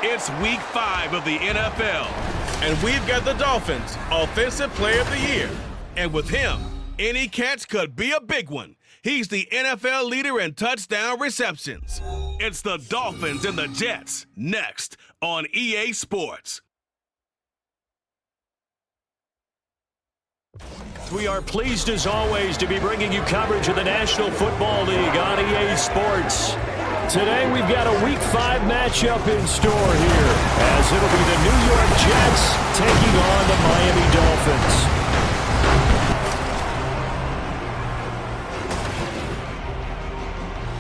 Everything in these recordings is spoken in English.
It's Week 5 of the NFL. And we've got the Dolphins Offensive Player of the Year. And with him, any catch could be a big one. He's the NFL leader in touchdown receptions. It's the Dolphins and the Jets, next on EA Sports. We are pleased as always to be bringing you coverage of the National Football League on EA Sports. Today we've got a Week 5 matchup in store here, as it'll be the New York Jets taking on the Miami Dolphins.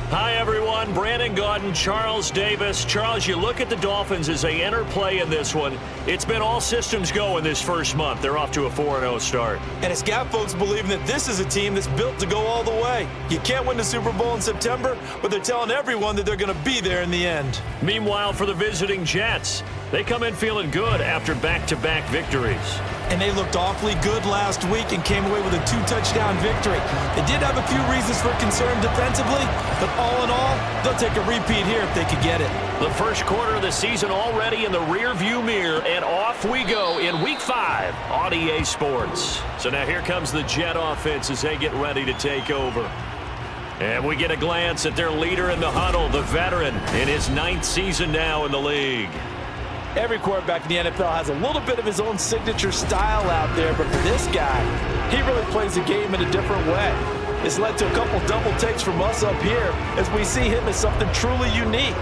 Hi everyone, Brandon Gaudin, Charles Davis. Charles, you look at the Dolphins as they enter play in this one. It's been all systems go in this first month. They're off to a 4-0 start. And it's got folks believing that this is a team that's built to go all the way. You can't win the Super Bowl in September, but they're telling everyone that they're going to be there in the end. Meanwhile, for the visiting Jets, they come in feeling good after back-to-back victories. And they looked awfully good last week and came away with a 2-touchdown victory. They did have a few reasons for concern defensively, but all in all, they'll take a repeat here if they could get it. The first quarter of the season already in the rear-view mirror, and off we go in Week 5 on EA Sports. So now here comes the Jet offense as they get ready to take over. And we get a glance at their leader in the huddle, the veteran, in his 9th season now in the league. Every quarterback in the NFL has a little bit of his own signature style out there, but for this guy, he really plays the game in a different way. It's led to a couple double takes from us up here as we see him as something truly unique.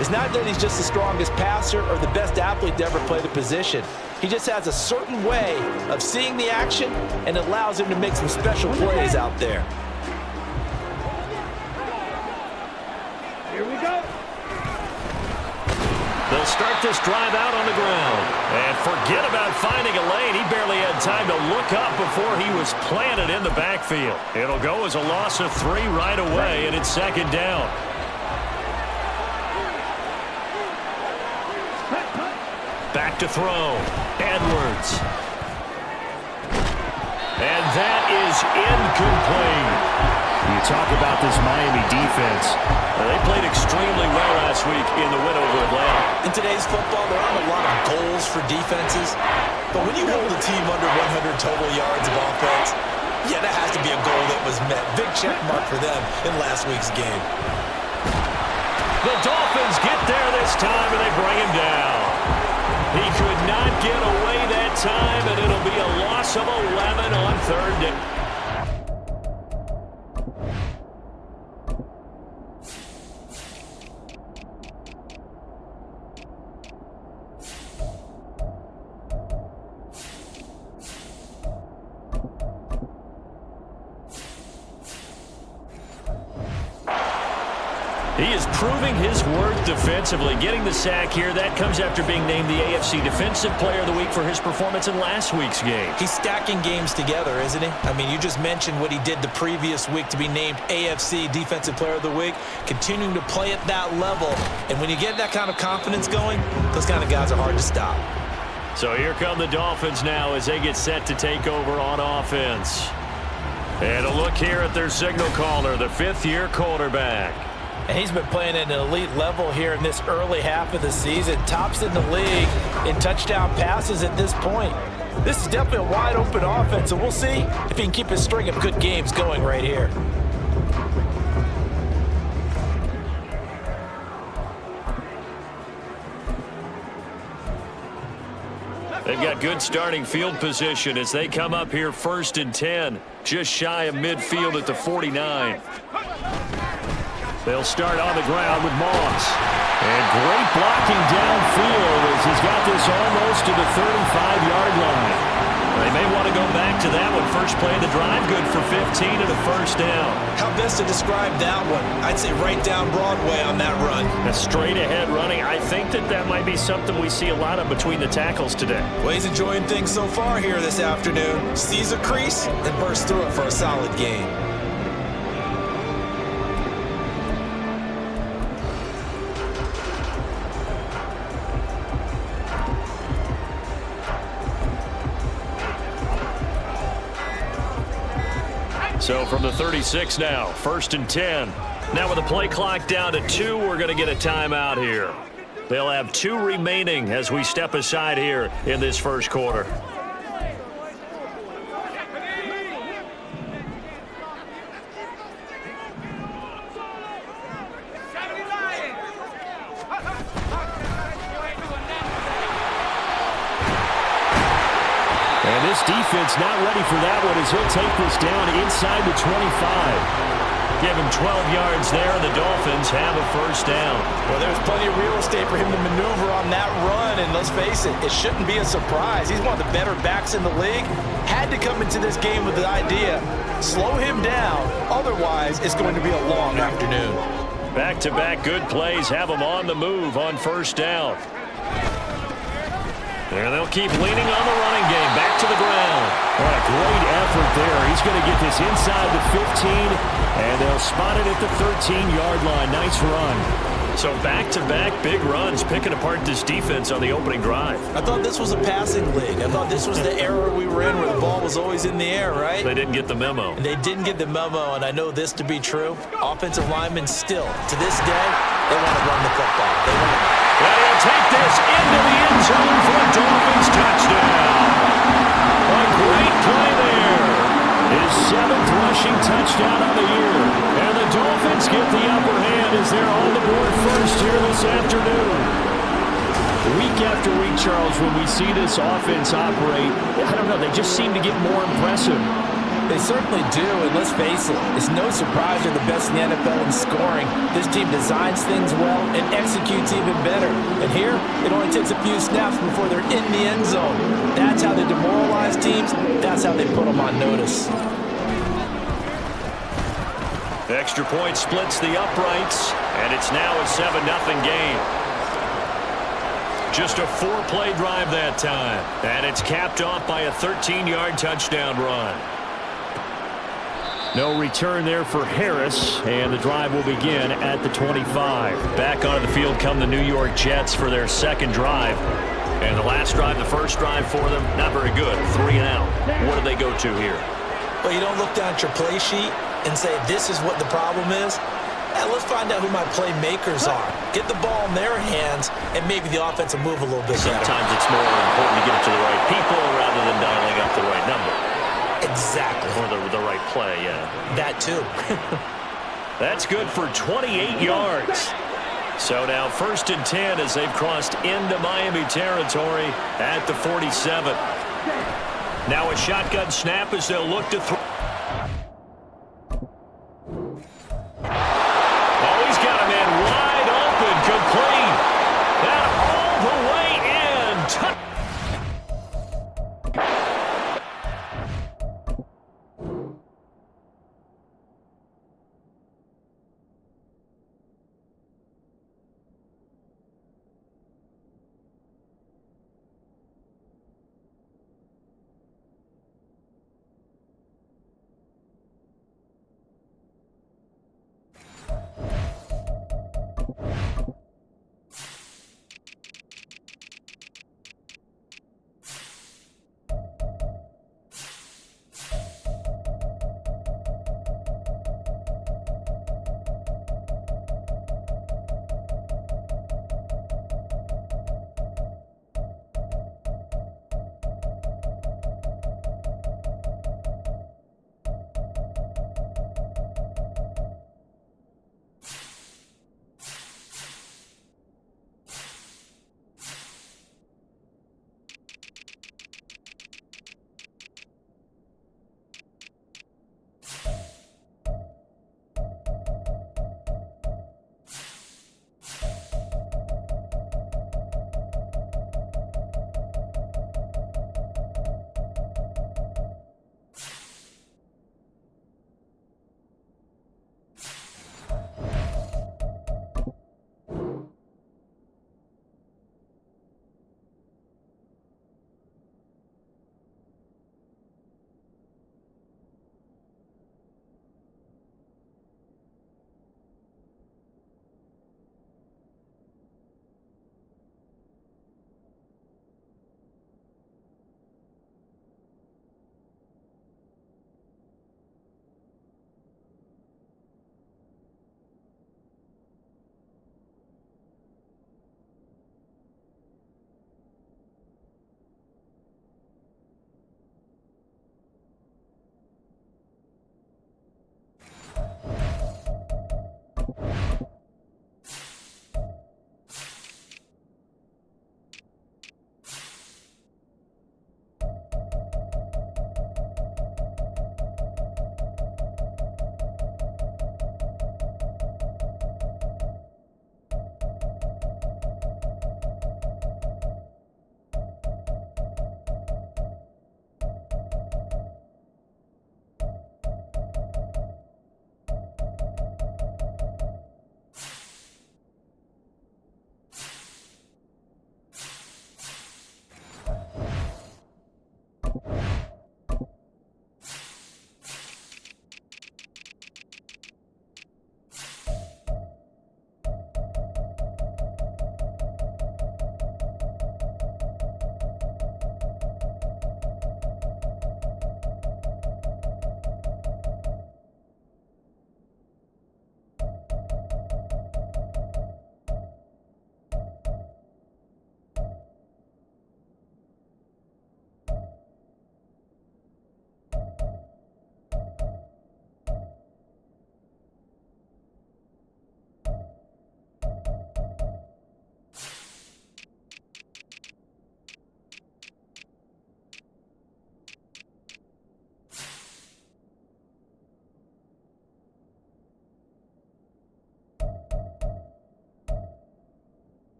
It's not that he's just the strongest passer or the best athlete to ever play the position. He just has a certain way of seeing the action, and it allows him to make some special plays out there. Here we go. They'll start this drive out on the ground. And forget about finding a lane. He barely had time to look up before he was planted in the backfield. It'll go as a loss of 3 right away, and it's second down. Back to throw. Edwards. And that is incomplete. You talk about this Miami defense. They played extremely well last week in the win over Atlanta. In today's football, there aren't a lot of goals for defenses. But when you hold a team under 100 total yards of offense, yeah, that has to be a goal that was met. Big check mark for them in last week's game. The Dolphins get there this time, and they bring him down. He could not get away that time, and it'll be a loss of 11 on third down. He is proving his worth defensively. Getting the sack here, that comes after being named the AFC Defensive Player of the Week for his performance in last week's game. He's stacking games together, isn't he? I mean, you just mentioned what he did the previous week to be named AFC Defensive Player of the Week, continuing to play at that level. And when you get that kind of confidence going, those kind of guys are hard to stop. So here come the Dolphins now as they get set to take over on offense. And a look here at their signal caller, the 5th-year quarterback. And he's been playing at an elite level here in this early half of the season. Tops in the league in touchdown passes at this point. This is definitely a wide-open offense, and we'll see if he can keep his string of good games going right here. They've got good starting field position as they come up here 1st and 10, just shy of midfield at the 49. They'll start on the ground with Moss. And great blocking downfield as he's got this almost to the 35-yard line. They may want to go back to that one. First play of the drive, good for 15 and a first down. How best to describe that one? I'd say right down Broadway on that run. A straight-ahead running. I think that might be something we see a lot of between the tackles today. Well, he's enjoying things so far here this afternoon. Sees a crease and bursts through it for a solid gain. So from the 36 now, 1st and 10. Now with the play clock down to 2, we're going to get a timeout here. They'll have 2 remaining as we step aside here in this first quarter. And this defense not ready for that one as he'll take this down inside the 25. Give him 12 yards there, and the Dolphins have a first down. Well, there's plenty of real estate for him to maneuver on that run, and let's face it, it shouldn't be a surprise. He's one of the better backs in the league. Had to come into this game with the idea, slow him down, otherwise it's going to be a long afternoon. Back-to-back good plays have him on the move on first down. And they'll keep leaning on the running game. Back to the ground. What a great effort there. He's going to get this inside the 15, and they'll spot it at the 13-yard line. Nice run. So back-to-back big runs, picking apart this defense on the opening drive. I thought this was a passing league. I thought this was the era we were in where the ball was always in the air, right? They didn't get the memo. And they didn't get the memo, and I know this to be true. Offensive linemen still, to this day, they want to run the football. They want to... And he'll take this into the end zone for a Dolphins touchdown. A great play there. His 7th rushing touchdown of the year. And the Dolphins get the upper hand as they're on the board first here this afternoon. Week after week, Charles, when we see this offense operate, I don't know, they just seem to get more impressive. They certainly do, and let's face it, it's no surprise they're the best in the NFL in scoring. This team designs things well and executes even better. And here, it only takes a few snaps before they're in the end zone. That's how they demoralize teams. That's how they put them on notice. Extra point splits the uprights, and it's now a 7-0 game. Just a 4-play drive that time, and it's capped off by a 13-yard touchdown run. No return there for Harris, and the drive will begin at the 25. Back onto the field come the New York Jets for their second drive. And the last drive, the first drive for them, not very good. 3 and out. What do they go to here? Well, you don't look down at your play sheet and say, this is what the problem is. Let's find out who my playmakers are. Get the ball in their hands, and maybe the offense will move a little bit better. Sometimes it's more important to get it to the right people rather than dialing up the right number. Exactly. Or the right play, yeah. That too. That's good for 28 yards. So now 1st and 10 as they've crossed into Miami territory at the 47. Now a shotgun snap as they'll look to throw. Oh, he's got a man wide open, complete. And all the way in.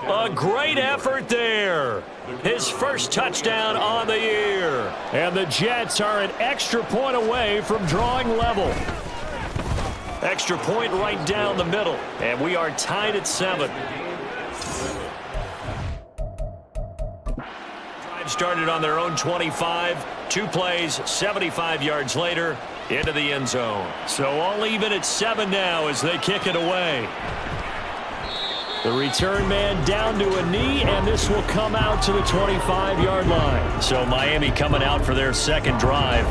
A great effort there. His first touchdown on the year. And the Jets are an extra point away from drawing level. Extra point right down the middle. And we are tied at 7. Drive started on their own 25. 2 plays, 75 yards later, into the end zone. So all even at 7 now as they kick it away. The return man down to a knee, and this will come out to the 25-yard line. So Miami coming out for their second drive.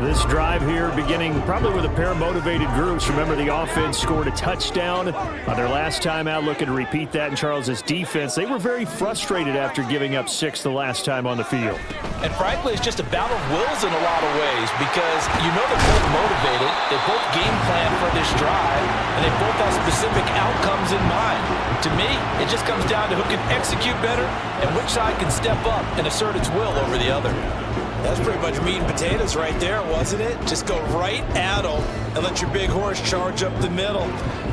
This drive here beginning probably with a pair of motivated groups. Remember, the offense scored a touchdown on their last time out, looking to repeat that in Charles's defense. They were very frustrated after giving up 6 the last time on the field. And frankly, it's just a battle of wills in a lot of ways because you know they're both motivated, they both game plan for this drive, and they both have specific outcomes in mind. To me, it just comes down to who can execute better and which side can step up and assert its will over the other. That's pretty much meat and potatoes right there, wasn't it? Just go right at them and let your big horse charge up the middle.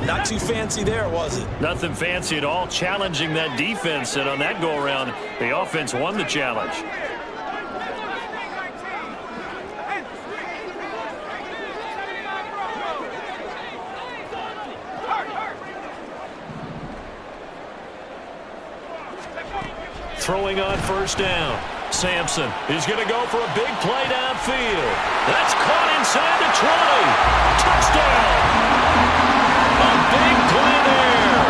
Not too fancy there, was it? Nothing fancy at all, challenging that defense, and on that go-around, the offense won the challenge. Throwing on first down. Sampson is going to go for a big play downfield. That's caught inside the 20. Touchdown! A big play there.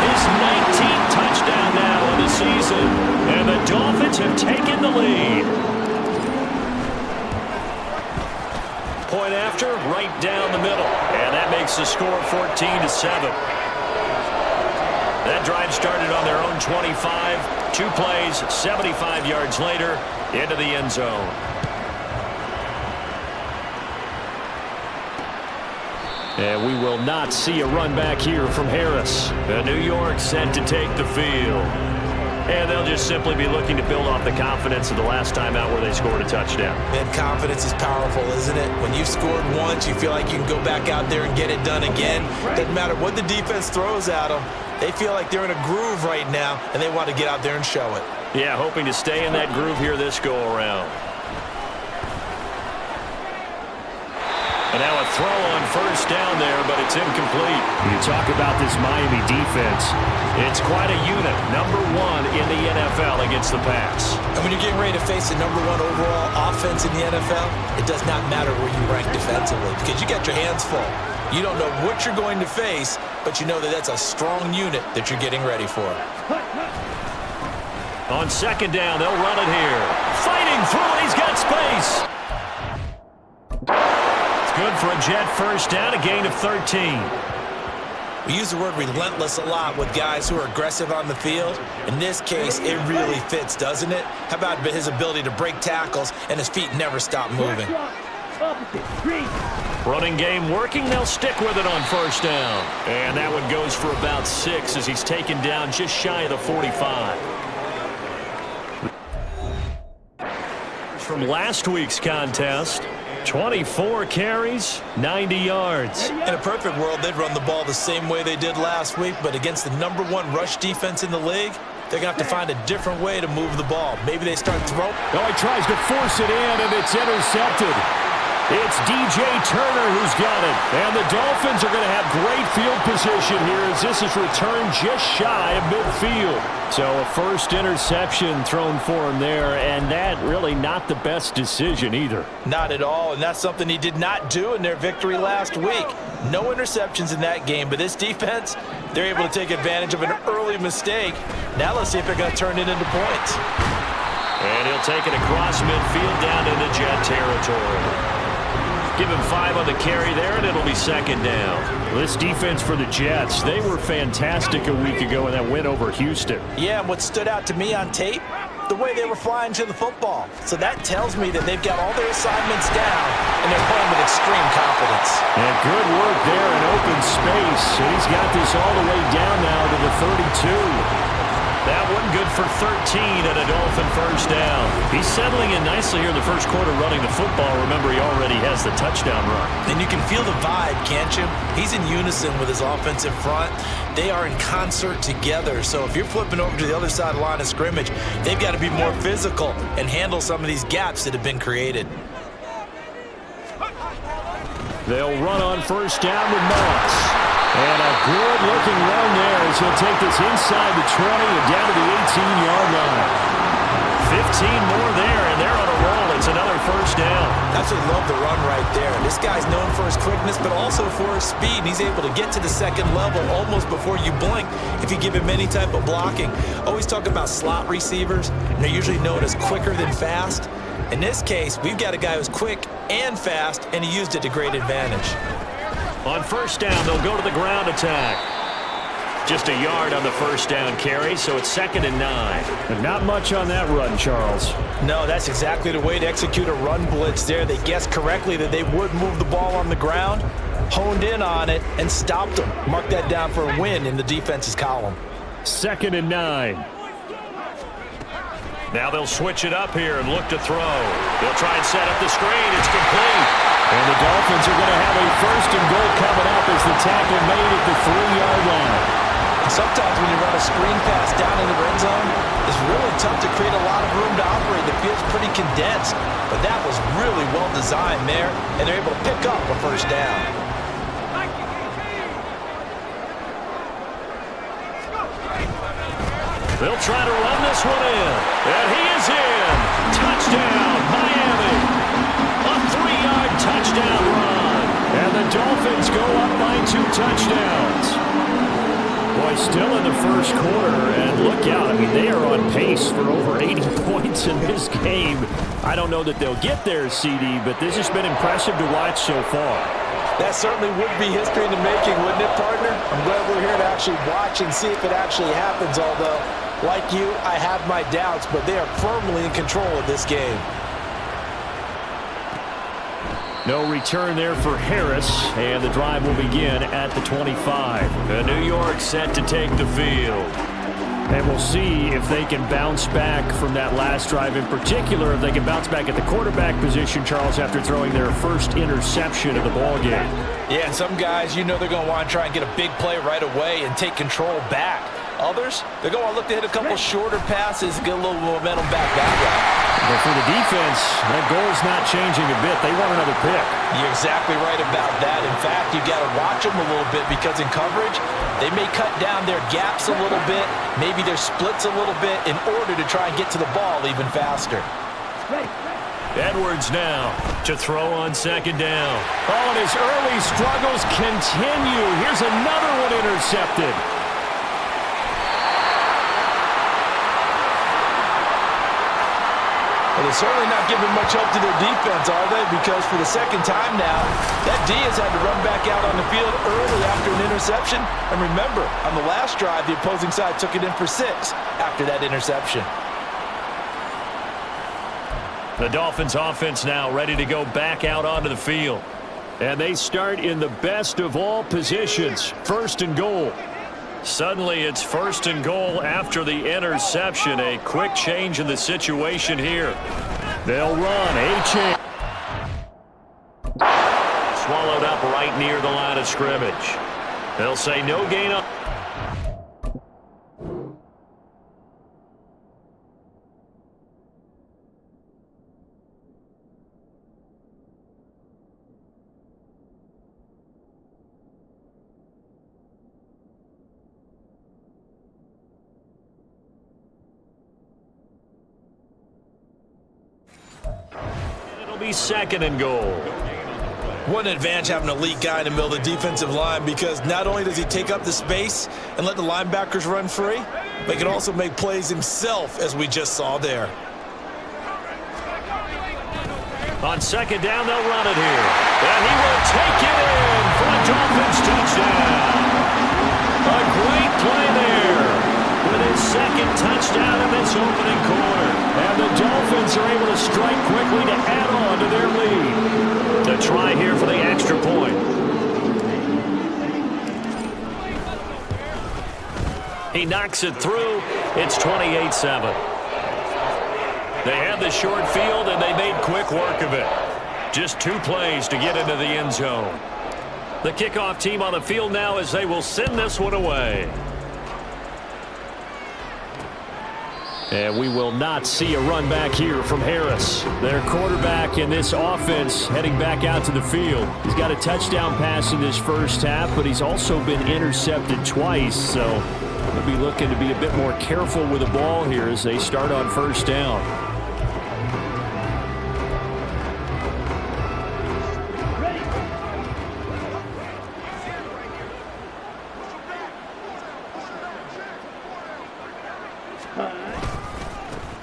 His 19th touchdown now of the season. And the Dolphins have taken the lead. Point after, right down the middle. And that makes the score 14-7. That drive started on their own 25. 2 plays, 75 yards later, into the end zone. And we will not see a run back here from Harris. New York set to take the field. And they'll just simply be looking to build off the confidence of the last time out where they scored a touchdown. Man, confidence is powerful, isn't it? When you've scored once, you feel like you can go back out there and get it done again. Doesn't matter what the defense throws at them. They feel like they're in a groove right now, and they want to get out there and show it. Yeah, hoping to stay in that groove here this go-around. And now a throw on first down there, but it's incomplete. You talk about this Miami defense. It's quite a unit, number 1 in the NFL against the pass. And when you're getting ready to face the number 1 overall offense in the NFL, it does not matter where you rank defensively because you got your hands full. You don't know what you're going to face, but you know that that's a strong unit that you're getting ready for. On second down, they'll run it here. Fighting through it, he's got space. It's good for a Jet first down, a gain of 13. We use the word relentless a lot with guys who are aggressive on the field. In this case, it really fits, doesn't it? How about his ability to break tackles and his feet never stop moving? Running game working, they'll stick with it on first down. And that one goes for about 6 as he's taken down just shy of the 45. From last week's contest, 24 carries, 90 yards. In a perfect world, they'd run the ball the same way they did last week, but against the number 1 rush defense in the league, they're going to have to find a different way to move the ball. Maybe they start throwing. Oh, he tries to force it in, and it's intercepted. It's DJ Turner who's got it. And the Dolphins are going to have great field position here as this is returned just shy of midfield. So a first interception thrown for him there, and that really not the best decision either. Not at all, and that's something he did not do in their victory last week. No interceptions in that game, but this defense, they're able to take advantage of an early mistake. Now let's see if they're going to turn it into points. And he'll take it across midfield down into Jet territory. Give him 5 on the carry there, and it'll be second down. This defense for the Jets, they were fantastic a week ago in that win over Houston. Yeah, and what stood out to me on tape, the way they were flying to the football. So that tells me that they've got all their assignments down, and they're playing with extreme confidence. And good work there in open space. And he's got this all the way down now to the 32. That one good for 13 and a Dolphin first down. He's settling in nicely here in the first quarter running the football. Remember, he already has the touchdown run. And you can feel the vibe, can't you? He's in unison with his offensive front. They are in concert together. So if you're flipping over to the other side of the line of scrimmage, they've got to be more physical and handle some of these gaps that have been created. They'll run on first down with Moss. And a good-looking run there as he'll take this inside the 20 and down to the 18-yard line. 15 more there, and they're on a roll. It's another first down. Absolutely love the run right there. This guy's known for his quickness, but also for his speed. And he's able to get to the second level almost before you blink if you give him any type of blocking. Always talk about slot receivers, and they're usually known as quicker than fast. In this case, we've got a guy who's quick and fast, and he used it to great advantage. On first down, they'll go to the ground attack. Just a yard on the first down carry, so it's 2nd and 9. But not much on that run, Charles. No, that's exactly the way to execute a run blitz there. They guessed correctly that they would move the ball on the ground, honed in on it, and stopped them. Mark that down for a win in the defense's column. 2nd and 9. Now they'll switch it up here and look to throw. They'll try and set up the screen. It's complete. And the Dolphins are going to have a 1st and goal coming up as the tackle made at the 3-yard line. Sometimes when you run a screen pass down in the red zone, it's really tough to create a lot of room to operate. The field's pretty condensed, but that was really well designed there, and they're able to pick up a first down. They'll try to run this one in, and he is in. Touchdown, Miami. A 3-yard touchdown run. And the Dolphins go up by 2 touchdowns. Boy, still in the first quarter, and look out. I mean, they are on pace for over 80 points in this game. I don't know that they'll get there, CD, but this has been impressive to watch so far. That certainly would be history in the making, wouldn't it, partner? I'm glad we're here to actually watch and see if it actually happens, although, like you, I have my doubts, but they are firmly in control of this game. No return there for Harris, and the drive will begin at the 25. New York set to take the field. And we'll see if they can bounce back from that last drive, in particular, if they can bounce back at the quarterback position, Charles, after throwing their first interception of the ballgame. Yeah, and some guys, you know they're going to want to try and get a big play right away and take control back. Others, they're going to look to hit a couple shorter passes, get a little momentum back that way. But for the defense, that goal's not changing a bit. They want another pick. You're exactly right about that. In fact, you've got to watch them a little bit because in coverage, they may cut down their gaps a little bit, maybe their splits a little bit in order to try and get to the ball even faster. Edwards now to throw on 2nd down. Oh, and his early struggles continue. Here's another one intercepted. Well, they're certainly not giving much help to their defense, are they? Because for the second time now, that D has had to run back out on the field early after an interception. And remember, on the last drive, the opposing side took it in for 6 after that interception. The Dolphins offense now ready to go back out onto the field. And they start in the best of all positions, 1st and goal. Suddenly it's 1st and goal after the interception. A quick change in the situation here. They'll run. A-chain. Swallowed up right near the line of scrimmage. They'll say no gain up. It'll be 2nd and goal. What an advantage having an elite guy in the middle of the defensive line, because not only does he take up the space and let the linebackers run free, but he can also make plays himself, as we just saw there. On 2nd down, they'll run it here. And he will take it in for a Dolphins touchdown. A great play there with his 2nd touchdown in this opening quarter. And the Dolphins are able to strike quickly to add on to their lead. The try here for the extra point. He knocks it through, It's 28-7. They had the short field, and they made quick work of it. Just 2 plays to get into the end zone. The kickoff team on the field now as they will send this one away. And we will not see a run back here from Harris. Their quarterback in this offense heading back out to the field. He's got a touchdown pass in this first half, but he's also been intercepted twice. So we'll be looking to be a bit more careful with the ball here as they start on first down.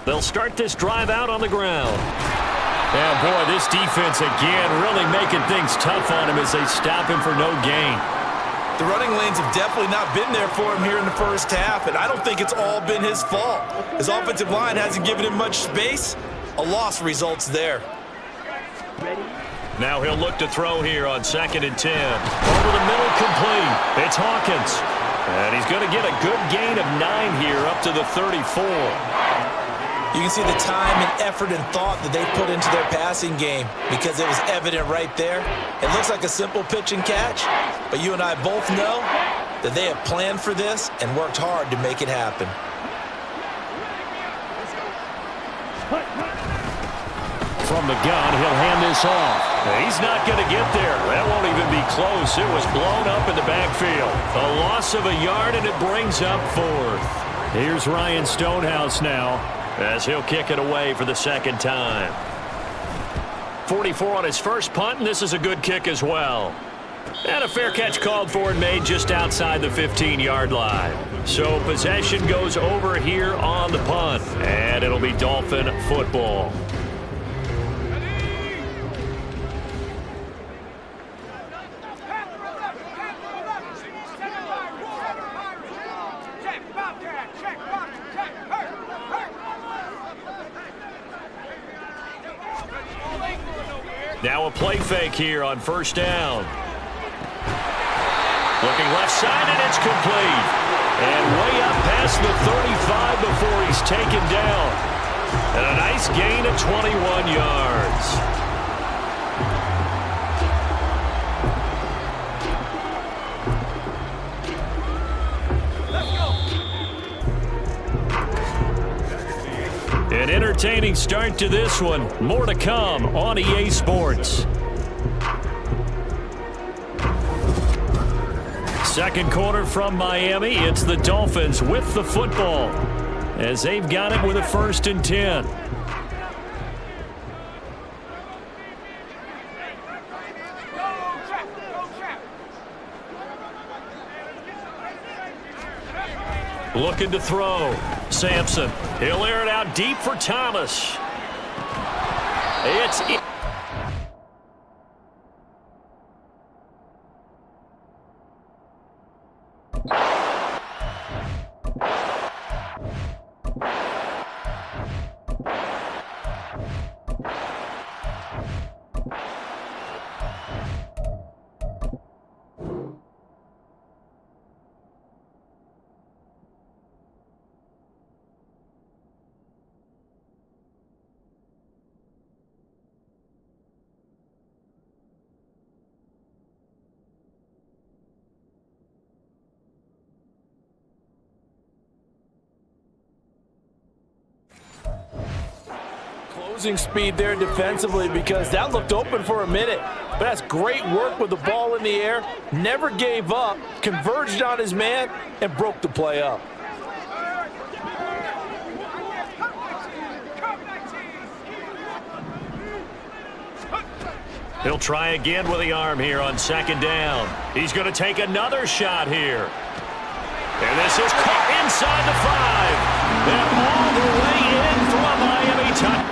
They'll start this drive out on the ground. Yeah, boy, this defense again really making things tough on him as they stop him for no gain. The running lanes have definitely not been there for him here in the first half, and I don't think it's all been his fault. His offensive line hasn't given him much space. A loss results there. Now he'll look to throw here on 2nd and 10. Over the middle, complete. It's Hawkins. And he's going to get a good gain of 9 here up to the 34. You can see the time and effort and thought that they put into their passing game because it was evident right there. It looks like a simple pitch and catch, but you and I both know that they have planned for this and worked hard to make it happen. From the gun, he'll hand this off. He's not going to get there. That won't even be close. It was blown up in the backfield. A loss of a yard, and it brings up 4th. Here's Ryan Stonehouse now, as he'll kick it away for the 2nd time. 44 on his first punt, and this is a good kick as well. And a fair catch called for and made just outside the 15-yard line. So possession goes over here on the punt, and it'll be Dolphin football. Now a play fake here on first down. Looking left side, and it's complete. And way up past the 35 before he's taken down. And a nice gain of 21 yards. An entertaining start to this one. More to come on EA Sports. Second quarter from Miami. It's the Dolphins with the football as they've got it with a 1st and 10. Looking to throw. Sampson. He'll air it out deep for Thomas. It's... Losing speed there defensively because that looked open for a minute. But that's great work with the ball in the air. Never gave up, converged on his man, and broke the play up. He'll try again with the arm here on 2nd down. He's going to take another shot here. And this is caught inside the 5. And all the way in for a Miami touchdown.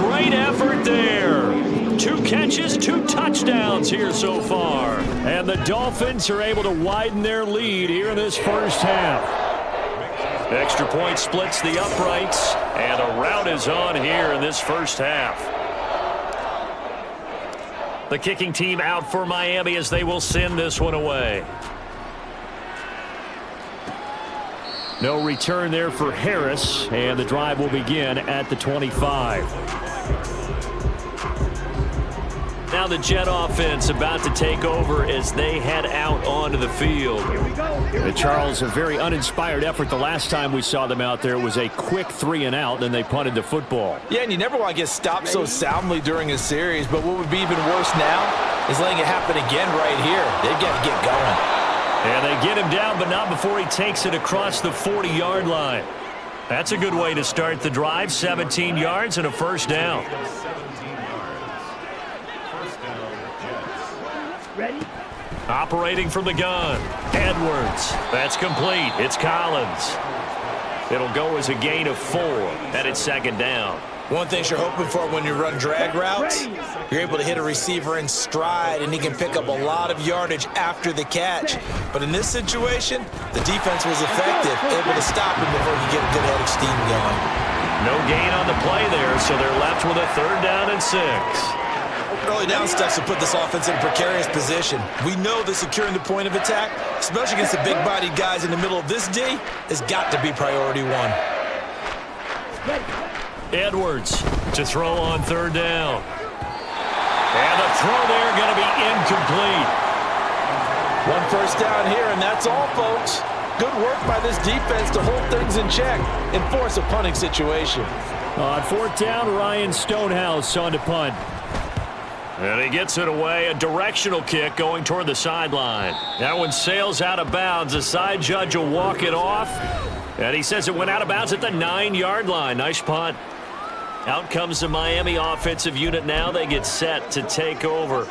great effort there. 2 catches, 2 touchdowns here so far. And the Dolphins are able to widen their lead here in this first half. Extra point splits the uprights, and a rout is on here in this first half. The kicking team out for Miami as they will send this one away. No return there for Harris, and the drive will begin at the 25. Now the Jet offense about to take over as they head out onto the field. Charles, a very uninspired effort. The last time we saw them out there, it was a quick 3-and-out, then they punted the football. Yeah, and you never want to get stopped so soundly during a series, but what would be even worse now is letting it happen again right here. They've got to get going. And they get him down, but not before he takes it across the 40-yard line. That's a good way to start the drive. 17 yards and a first down. Ready? Operating from the gun. Edwards. That's complete. It's Collins. It'll go as a gain of 4, and it's second down. One thing you're hoping for when you run drag routes, you're able to hit a receiver in stride, and he can pick up a lot of yardage after the catch. But in this situation, the defense was effective, able to stop him before he get a good head of steam going. No gain on the play there, so they're left with a 3rd down and 6. Early down steps will put this offense in a precarious position. We know that securing the point of attack, especially against the big-bodied guys in the middle of this D, has got to be priority 1. Edwards to throw on 3rd down. And the throw there going to be incomplete. 1 first down here, and that's all, folks. Good work by this defense to hold things in check and force a punting situation. On 4th down, Ryan Stonehouse on to punt. And he gets it away. A directional kick going toward the sideline. That one sails out of bounds. The side judge will walk it off. And he says it went out of bounds at the 9-yard line. Nice punt. Out comes the Miami offensive unit now. They get set to take over.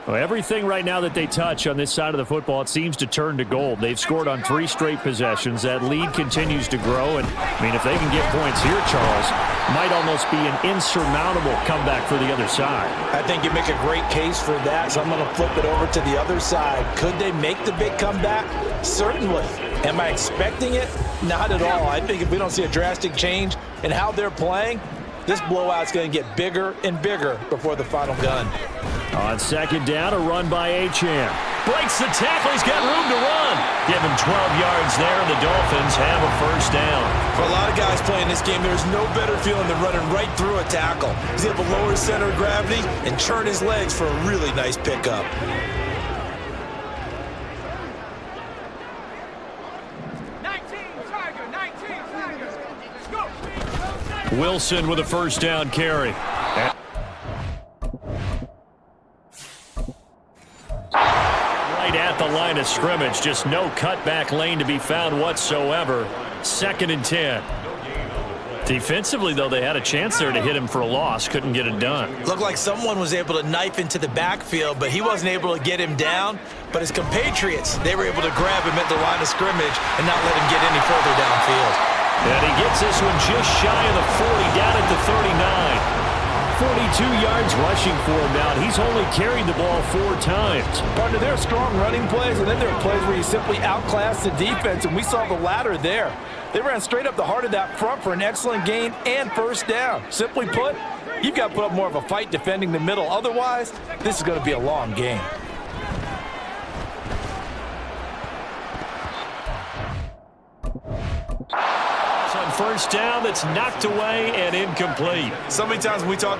Well, everything right now that they touch on this side of the football, it seems to turn to gold. They've scored on 3 straight possessions. That lead continues to grow. And, I mean, if they can get points here, Charles, might almost be an insurmountable comeback for the other side. I think you make a great case for that, so I'm going to flip it over to the other side. Could they make the big comeback? Certainly. Am I expecting it? Not at all. I think if we don't see a drastic change in how they're playing, this blowout's going to get bigger and bigger before the final gun. On 2nd down, a run by Achane. Breaks the tackle. He's got room to run. Give him 12 yards there, and the Dolphins have a first down. For a lot of guys playing this game, there's no better feeling than running right through a tackle. He's able to lower his center of gravity and turn his legs for a really nice pickup. Wilson with a first down carry. Right at the line of scrimmage. Just no cutback lane to be found whatsoever. 2nd and 10. Defensively, though, they had a chance there to hit him for a loss. Couldn't get it done. Looked like someone was able to knife into the backfield, but he wasn't able to get him down. But his compatriots, they were able to grab him at the line of scrimmage and not let him get any further downfield. And he gets this one just shy of the 40, down at the 39. 42 yards rushing for him now. He's only carried the ball 4 times. Partner, there are strong running plays, and then there are plays where you simply outclass the defense, and we saw the latter there. They ran straight up the heart of that front for an excellent gain and first down. Simply put, you've got to put up more of a fight defending the middle. Otherwise, this is going to be a long game. On first down, that's knocked away and incomplete. So many times when we talk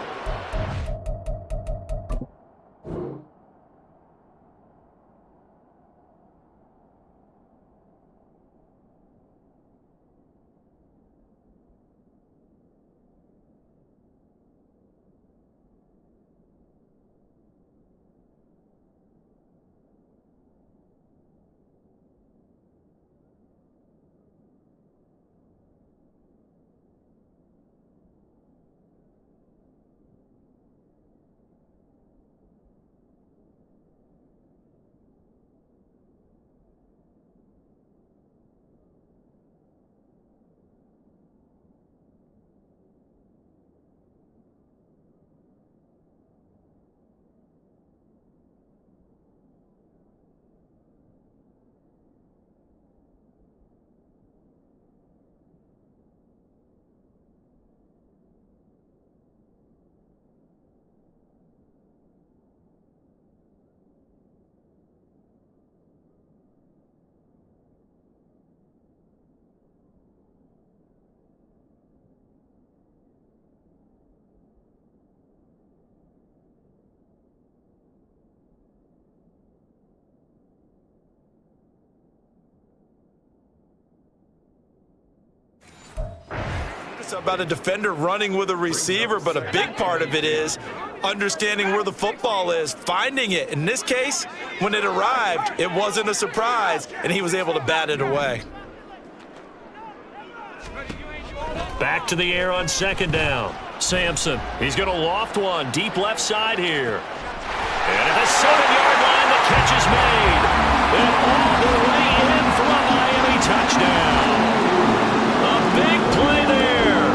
talk about a defender running with a receiver, but a big part of it is understanding where the football is, finding it. In this case, when it arrived, it wasn't a surprise, and he was able to bat it away. Back to the air on second down. Sampson, he's going to loft one deep left side here. And at the 7-yard line, the catch is made. And all the way in for a Miami touchdown. A big play there.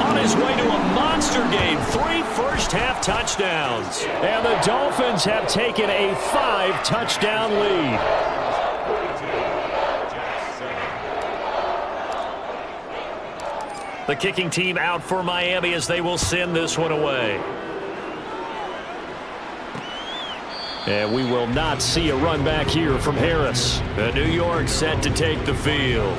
On his way to a monster game, 3 first-half touchdowns. And the Dolphins have taken a 5-touchdown lead. The kicking team out for Miami as they will send this one away. And we will not see a run back here from Harris. The New York set to take the field.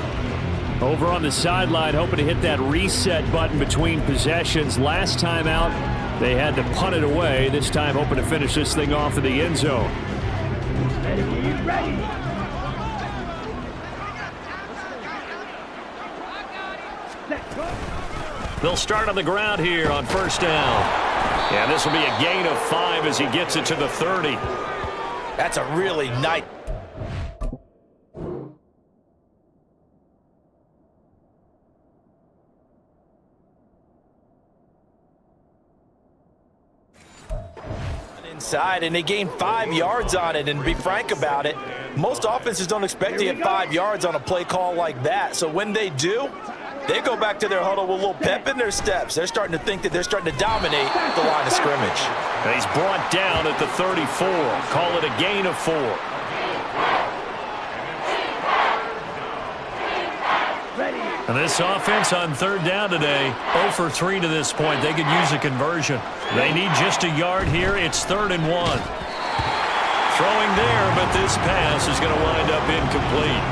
Over on the sideline, hoping to hit that reset button between possessions. Last time out, they had to punt it away. This time, hoping to finish this thing off in the end zone. Ready. They'll start on the ground here on first down. And this will be a gain of 5 as he gets it to the 30. That's a really nice... inside, and they gained 5 yards on it. And to be frank about it, most offenses don't expect to get 5 yards on a play call like that. So when they do, they go back to their huddle with a little pep in their steps. They're starting to think that they're starting to dominate the line of scrimmage. And he's brought down at the 34. Call it a gain of 4. And this offense on third down today, 0 for 3 to this point. They could use a conversion. They need just a yard here. It's 3rd and 1. Throwing there, but this pass is going to wind up incomplete.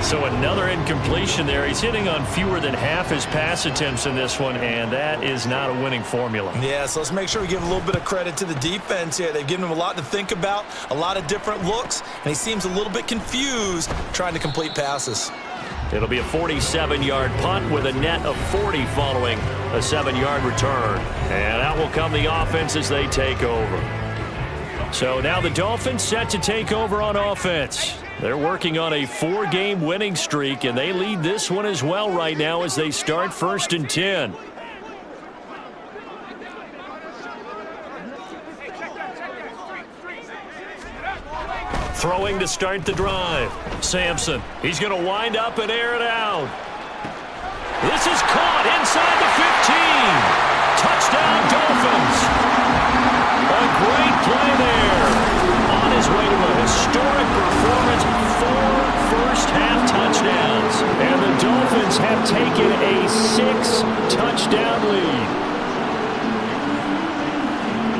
So another incompletion there. He's hitting on fewer than half his pass attempts in this one, and that is not a winning formula. Yeah, so let's make sure we give a little bit of credit to the defense here. They've given him a lot to think about, a lot of different looks, and he seems a little bit confused trying to complete passes. It'll be a 47-yard punt with a net of 40 following a 7-yard return. And out will come the offense as they take over. So now the Dolphins set to take over on offense. They're working on a 4-game winning streak, and they lead this one as well right now as they start 1st and 10. Throwing to start the drive. Sampson, he's going to wind up and air it out. This is caught inside the 15. Touchdown, Dolphins. A great play there. On his way to a historic performance, 4 first-half touchdowns. And the Dolphins have taken a 6-touchdown lead.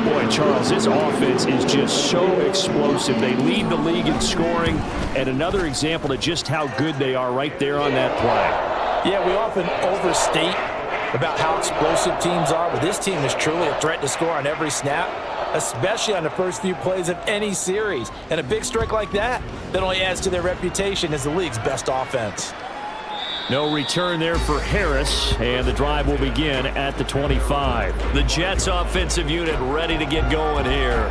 Boy, Charles, this offense is just so explosive. They lead the league in scoring, and another example of just how good they are right there on that play. Yeah, we often overstate about how explosive teams are, but this team is truly a threat to score on every snap, especially on the first few plays of any series. And a big strike like that only adds to their reputation as the league's best offense. No return there for Harris, and the drive will begin at the 25. The Jets offensive unit ready to get going here.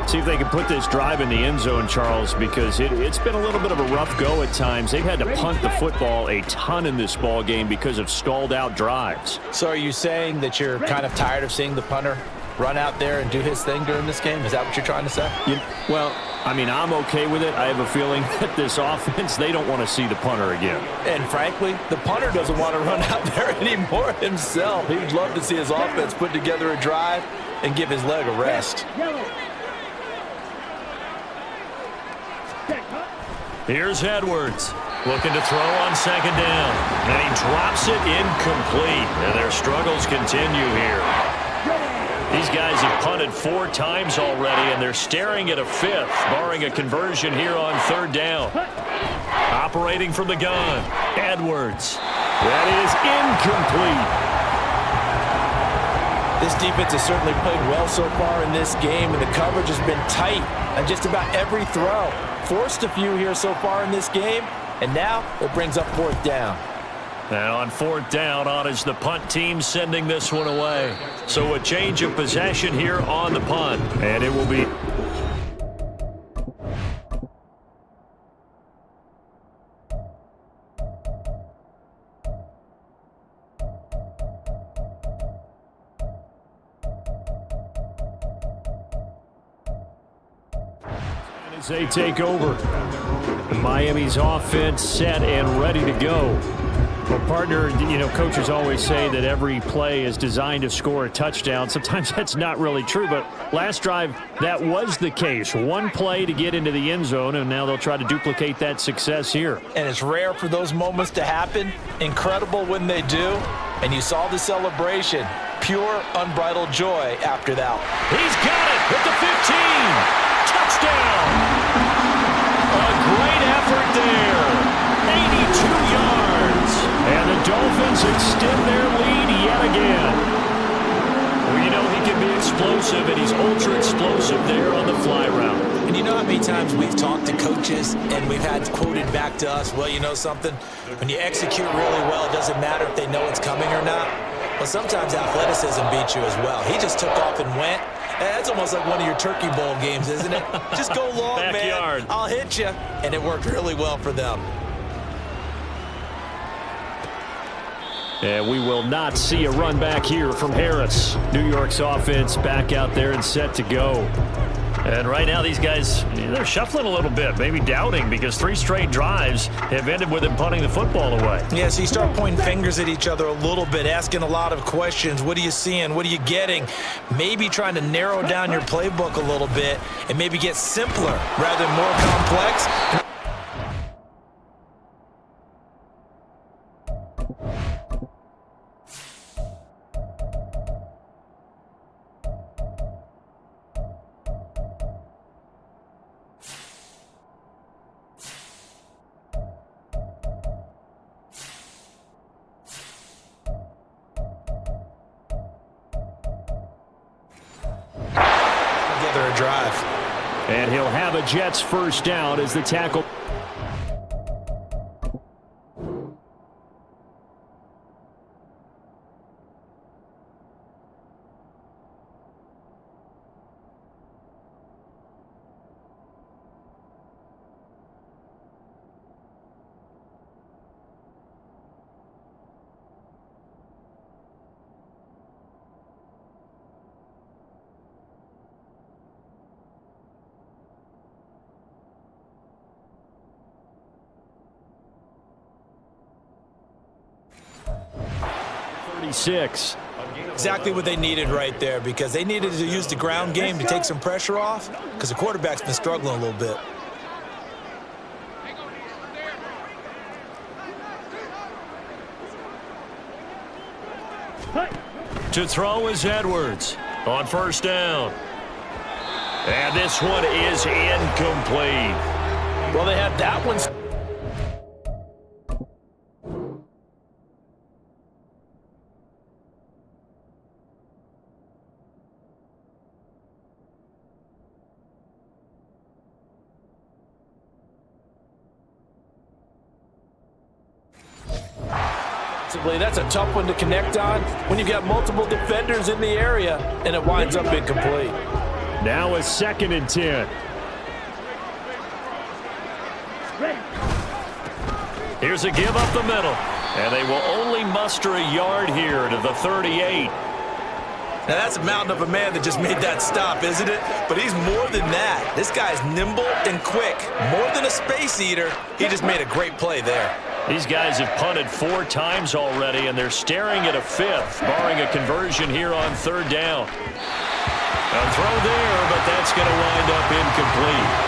See if they can put this drive in the end zone, Charles, because it's been a little bit of a rough go at times. They've had to punt the football a ton in this ball game because of stalled out drives. So are you saying that you're kind of tired of seeing the punter run out there and do his thing during this game? Is that what you're trying to say? Well, I mean, I'm okay with it. I have a feeling that this offense, they don't want to see the punter again. And frankly, the punter doesn't want to run out there anymore himself. He'd love to see his offense put together a drive and give his leg a rest. Here's Edwards, looking to throw on second down. And he drops it incomplete. And their struggles continue here. These guys have punted 4 times already, and they're staring at a 5th, barring a conversion here on 3rd down. Operating from the gun, Edwards. That is incomplete. This defense has certainly played well so far in this game, and the coverage has been tight on just about every throw. Forced a few here so far in this game, and now it brings up 4th down. And on fourth down, on is the punt team sending this one away. So a change of possession here on the punt. And it will be... as they take over. Miami's offense set and ready to go. Well, partner, coaches always say that every play is designed to score a touchdown. Sometimes that's not really true, but last drive, that was the case. One play to get into the end zone, and now they'll try to duplicate that success here. And it's rare for those moments to happen. Incredible when they do. And you saw the celebration. Pure, unbridled joy after that. He's got it at the 15. Touchdown. A great effort there. 82 yards. And the Dolphins extend their lead yet again. Well, he can be explosive, and he's ultra explosive there on the fly route. And you know how many times we've talked to coaches and we've had quoted back to us, well, you know something? When you execute really well, it doesn't matter if they know it's coming or not. Well, sometimes athleticism beats you as well. He just took off and went. That's almost like one of your Turkey Bowl games, isn't it? Just go long, Backyard. man. I'll hit you. And it worked really well for them. And we will not see a run back here from Harris. New York's offense back out there and set to go. And right now these guys, they're shuffling a little bit, maybe doubting, because 3 straight drives have ended with them punting the football away. Yeah, so you start pointing fingers at each other a little bit, asking a lot of questions. What are you seeing? What are you getting? Maybe trying to narrow down your playbook a little bit and maybe get simpler rather than more complex. A drive. And he'll have a Jets first down as the tackle. Exactly what they needed right there, because they needed to use the ground game to take some pressure off, because the quarterback's been struggling a little bit. To throw is Edwards on first down. And this one is incomplete. Well, they had that one. That's a tough one to connect on when you've got multiple defenders in the area and it winds up incomplete. Now a 2nd and 10. Here's a give up the middle, and they will only muster a yard here to the 38. Now that's a mountain of a man that just made that stop, isn't it? But he's more than that. This guy's nimble and quick. More than a space eater, he just made a great play there. These guys have punted 4 times already, and they're staring at a 5th, barring a conversion here on 3rd down. A throw there, but that's going to wind up incomplete.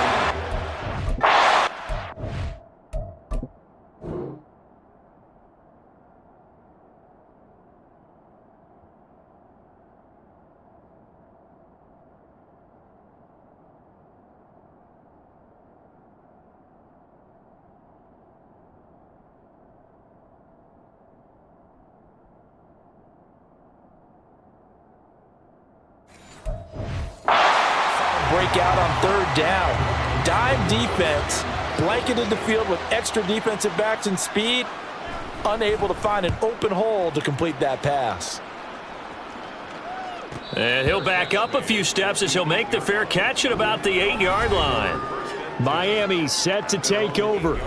Breakout on 3rd down. Dime defense, blanketed the field with extra defensive backs and speed. unable to find an open hole to complete that pass. And he'll back up a few steps as he'll make the fair catch at about the 8-yard line. Miami set to take over.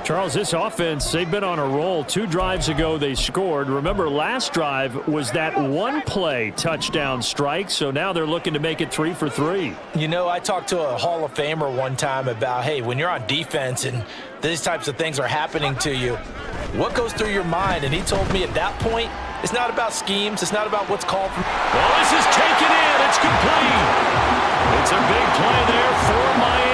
Charles, this offense, they've been on a roll. 2 drives ago, they scored. Remember, last drive was that one-play touchdown strike, so now they're looking to make it 3 for 3. You know, I talked to a Hall of Famer one time about, hey, when you're on defense and these types of things are happening to you, what goes through your mind? And he told me at that point, it's not about schemes. It's not about what's called for. Well, this is taken in. It's complete. It's a big play there for Miami.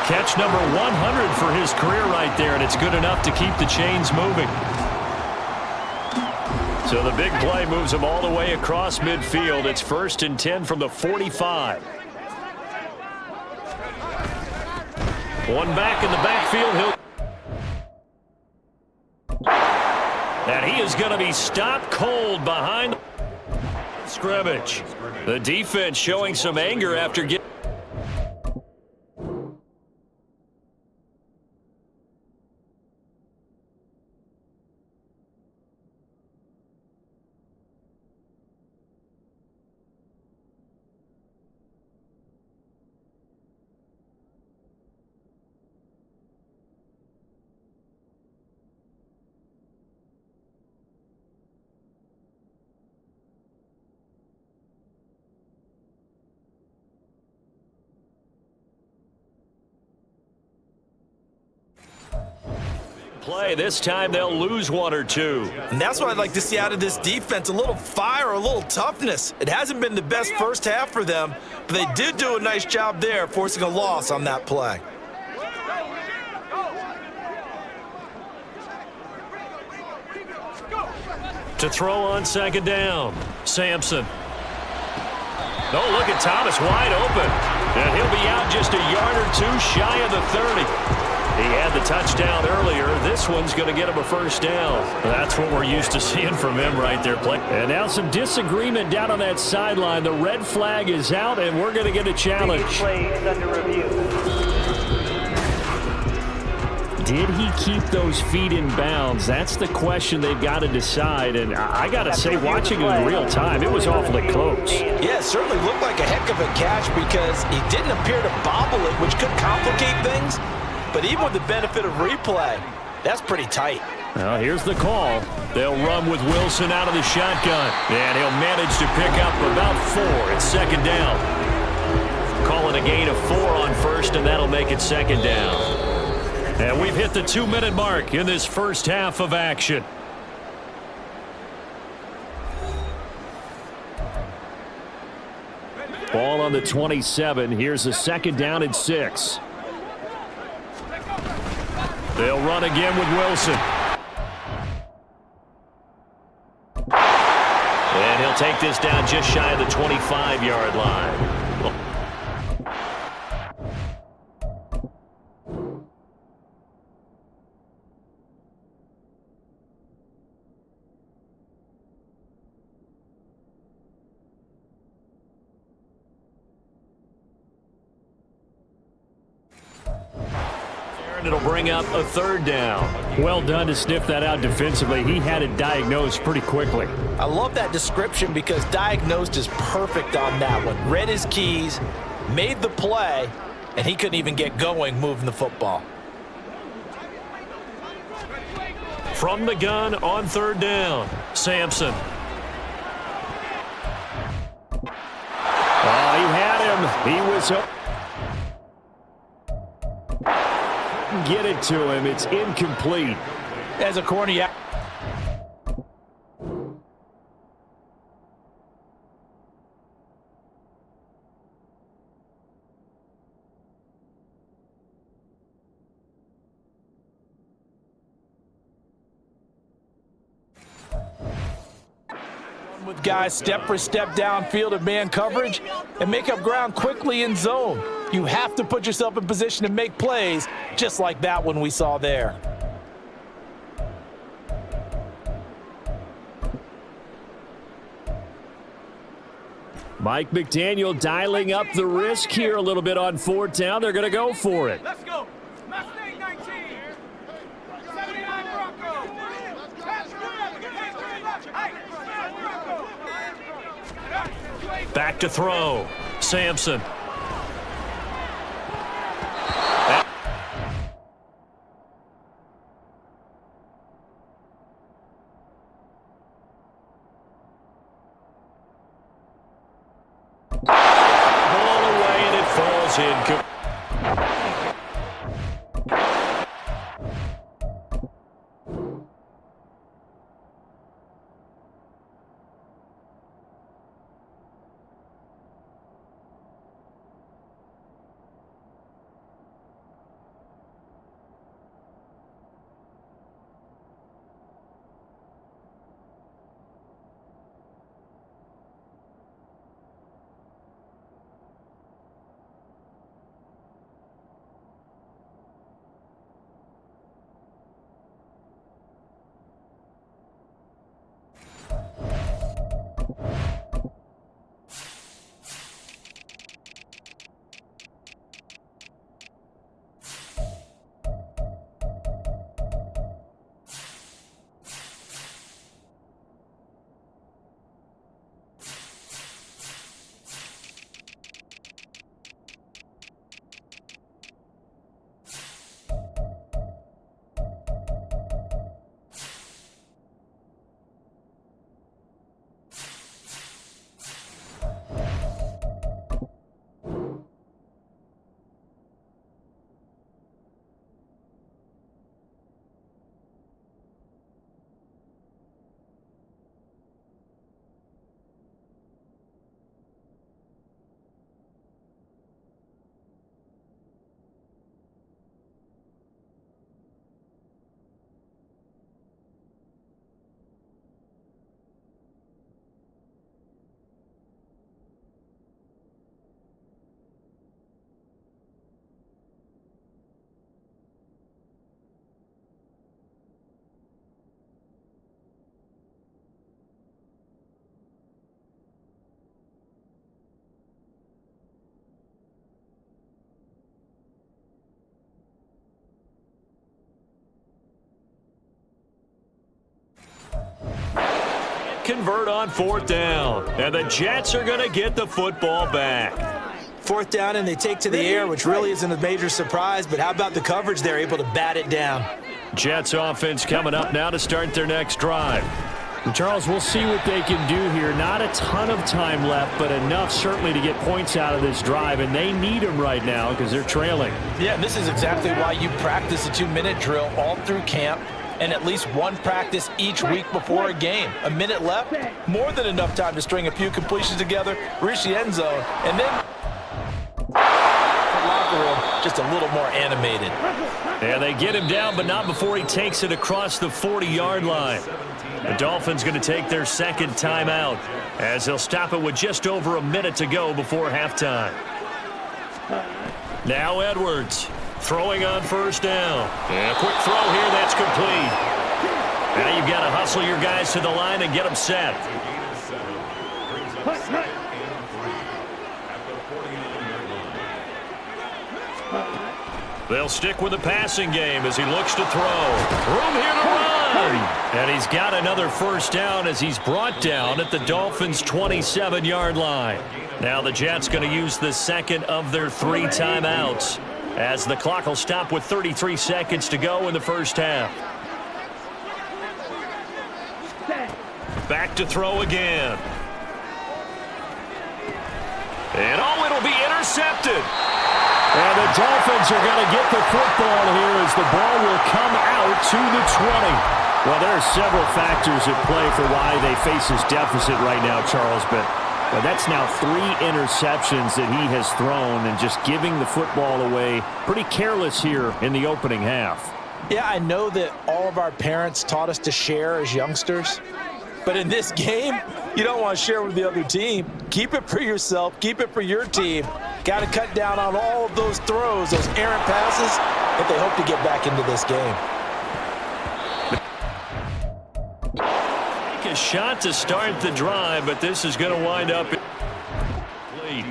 Catch number 100 for his career right there, and it's good enough to keep the chains moving. So the big play moves him all the way across midfield. It's 1st and 10 from the 45. One back in the backfield. And he is going to be stopped cold behind the scrimmage. The defense showing some anger after getting. Play. This time they'll lose 1 or 2. And that's what I'd like to see out of this defense, a little fire, a little toughness. It hasn't been the best first half for them, but they did do a nice job there forcing a loss on that play. To throw on 2nd down, Sampson. Oh, look at Thomas wide open. And he'll be out just a yard or 2 shy of the 30. He had the touchdown earlier. This one's going to get him a 1st down. That's what we're used to seeing from him right there. And now some disagreement down on that sideline. The red flag is out, and we're going to get a challenge. Play is under review. Did he keep those feet in bounds? That's the question they've got to decide. And I got to say, watching it in real time, it was awfully close. Yeah, it certainly looked like a heck of a catch because he didn't appear to bobble it, which could complicate things. But even with the benefit of replay, that's pretty tight. Well, here's the call. They'll run with Wilson out of the shotgun. And he'll manage to pick up about 4. It's 2nd down. Calling a gain of 4 on 1st, and that'll make it 2nd down. And we've hit the 2-minute mark in this first half of action. Ball on the 27. Here's a 2nd down and 6. They'll run again with Wilson. And he'll take this down just shy of the 25-yard line. It'll bring up a 3rd down. Well done to sniff that out defensively. He had it diagnosed pretty quickly. I love that description because diagnosed is perfect on that one. Read his keys, made the play, and he couldn't even get going moving the football. From the gun on 3rd down, Sampson. Oh, he had him. He was get it to him. It's incomplete. As a corner, with guys step for step downfield of man coverage and make up ground quickly in zone. You have to put yourself in position to make plays, just like that one we saw there. Mike McDaniel dialing up the risk here a little bit on 4th down. They're going to go for it. Let's go. Mustang 19. 79 Bronco. Back to throw. Sampson. Ball away and it falls in. Convert on 4th down, and the Jets are going to get the football back. 4th down and they take to the air, which really isn't a major surprise, but how about the coverage? They're able to bat it down. Jets offense coming up now to start their next drive. And Charles, we'll see what they can do here. Not a ton of time left, but enough certainly to get points out of this drive, and they need them right now because they're trailing. Yeah, and this is exactly why you practice a 2-minute drill all through camp. and at least one practice each week before a game. A minute left, more than enough time to string a few completions together, reach the end zone, and then the locker room just a little more animated. And they get him down, but not before he takes it across the 40-yard line. The Dolphins going to take their second timeout as they'll stop it with just over a minute to go before halftime. Now Edwards throwing on first down. And a quick throw here, that's complete. Now you've got to hustle your guys to the line and get them set. They'll stick with the passing game as he looks to throw. Room here to run. And he's got another first down as he's brought down at the Dolphins' 27-yard line. Now the Jets going to use the second of their 3 timeouts as the clock will stop with 33 seconds to go in the first half. Back to throw again. And it'll be intercepted. And the Dolphins are going to get the football here as the ball will come out to the 20. Well, there are several factors at play for why they face this deficit right now, Charles, but that's now 3 interceptions that he has thrown and just giving the football away pretty careless here in the opening half. Yeah, I know that all of our parents taught us to share as youngsters, but in this game, you don't want to share with the other team. Keep it for yourself. Keep it for your team. Got to cut down on all of those throws, those errant passes, if they hope to get back into this game. Take a shot to start the drive, but this is going to wind up late.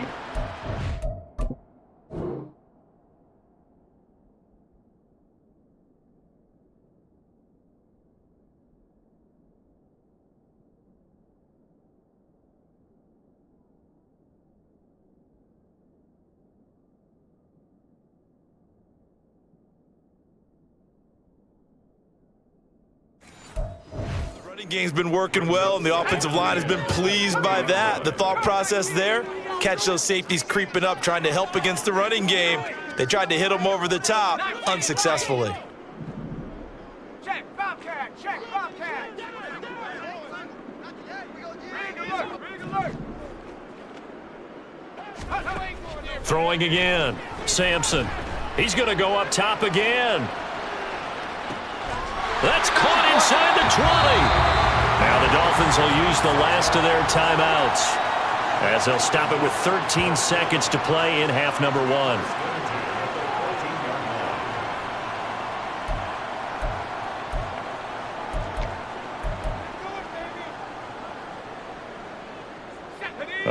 Game's been working well, and the offensive line has been pleased by that. The thought process there, catch those safeties creeping up, trying to help against the running game. They tried to hit them over the top, unsuccessfully. Check, Bobcat, check, Bobcat. Ring alert. Throwing again. Sampson. He's going to go up top again. That's caught inside the 20. Now the Dolphins will use the last of their timeouts as they'll stop it with 13 seconds to play in half number 1.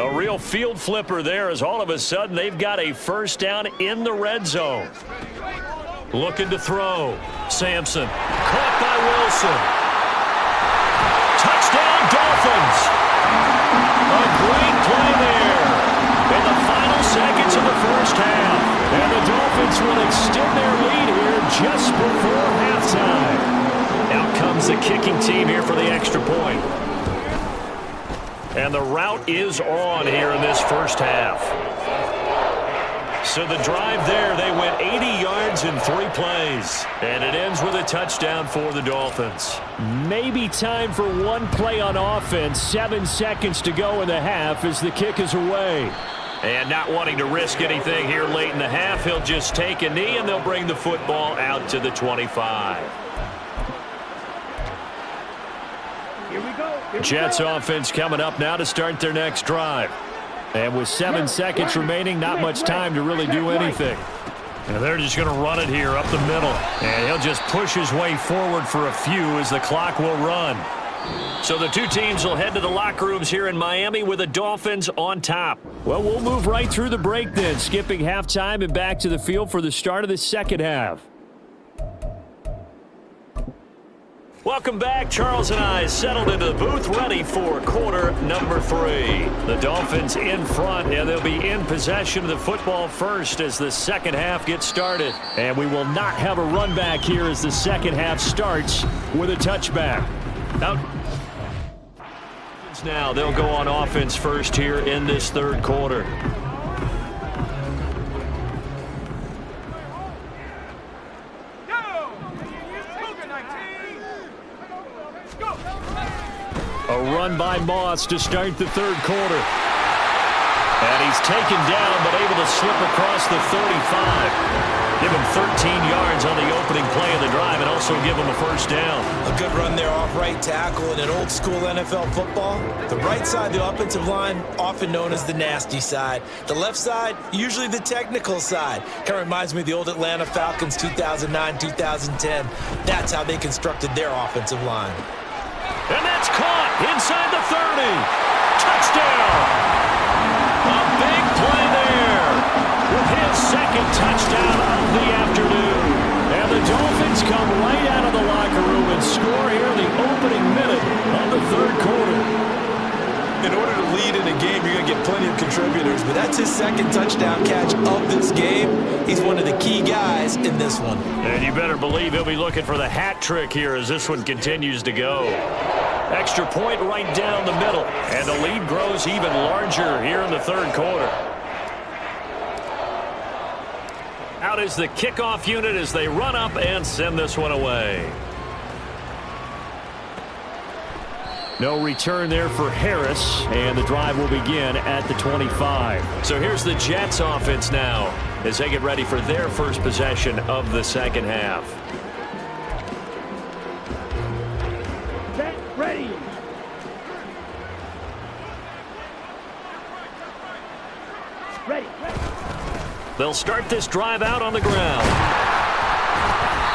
A real field flipper there as all of a sudden they've got a first down in the red zone. Looking to throw. Sampson. Caught by Wilson. Touchdown, Dolphins. A great play there in the final seconds of the first half. And the Dolphins will extend their lead here just before halftime. Out comes the kicking team here for the extra point. And the route is on here in this first half. So the drive there, they went 80 yards in 3 plays. And it ends with a touchdown for the Dolphins. Maybe time for one play on offense. 7 seconds to go in the half as the kick is away. And not wanting to risk anything here late in the half, he'll just take a knee and they'll bring the football out to the 25. Here we go. Jets offense coming up now to start their next drive. And with 7 seconds remaining, not much time to really do anything. And they're just going to run it here up the middle. And he'll just push his way forward for a few as the clock will run. So the 2 teams will head to the locker rooms here in Miami with the Dolphins on top. Well, we'll move right through the break then, skipping halftime and back to the field for the start of the second half. Welcome back. Charles and I settled into the booth ready for quarter number 3. The Dolphins in front, and they'll be in possession of the football first as the second half gets started. And we will not have a run back here as the second half starts with a touchback. Now they'll go on offense first here in this third quarter. A run by Moss to start the third quarter. And he's taken down, but able to slip across the 35. Give him 13 yards on the opening play of the drive and also give him a first down. A good run there off right tackle in an old school NFL football. The right side, the offensive line, often known as the nasty side. The left side, usually the technical side. Kind of reminds me of the old Atlanta Falcons 2009, 2010. That's how they constructed their offensive line. And that's caught inside the 30. Touchdown. A big play there with his second touchdown of the afternoon. And the Dolphins come right out of the locker room and score here in the opening minute of the third quarter. In order to lead in a game, you're going to get plenty of contributors, but that's his second touchdown catch of this game. He's one of the key guys in this one. And you better believe he'll be looking for the hat trick here as this one continues to go. Extra point right down the middle, and the lead grows even larger here in the third quarter. Out is the kickoff unit as they run up and send this one away. No return there for Harris, and the drive will begin at the 25. So here's the Jets offense now as they get ready for their first possession of the second half. Set, ready. Ready. They'll start this drive out on the ground.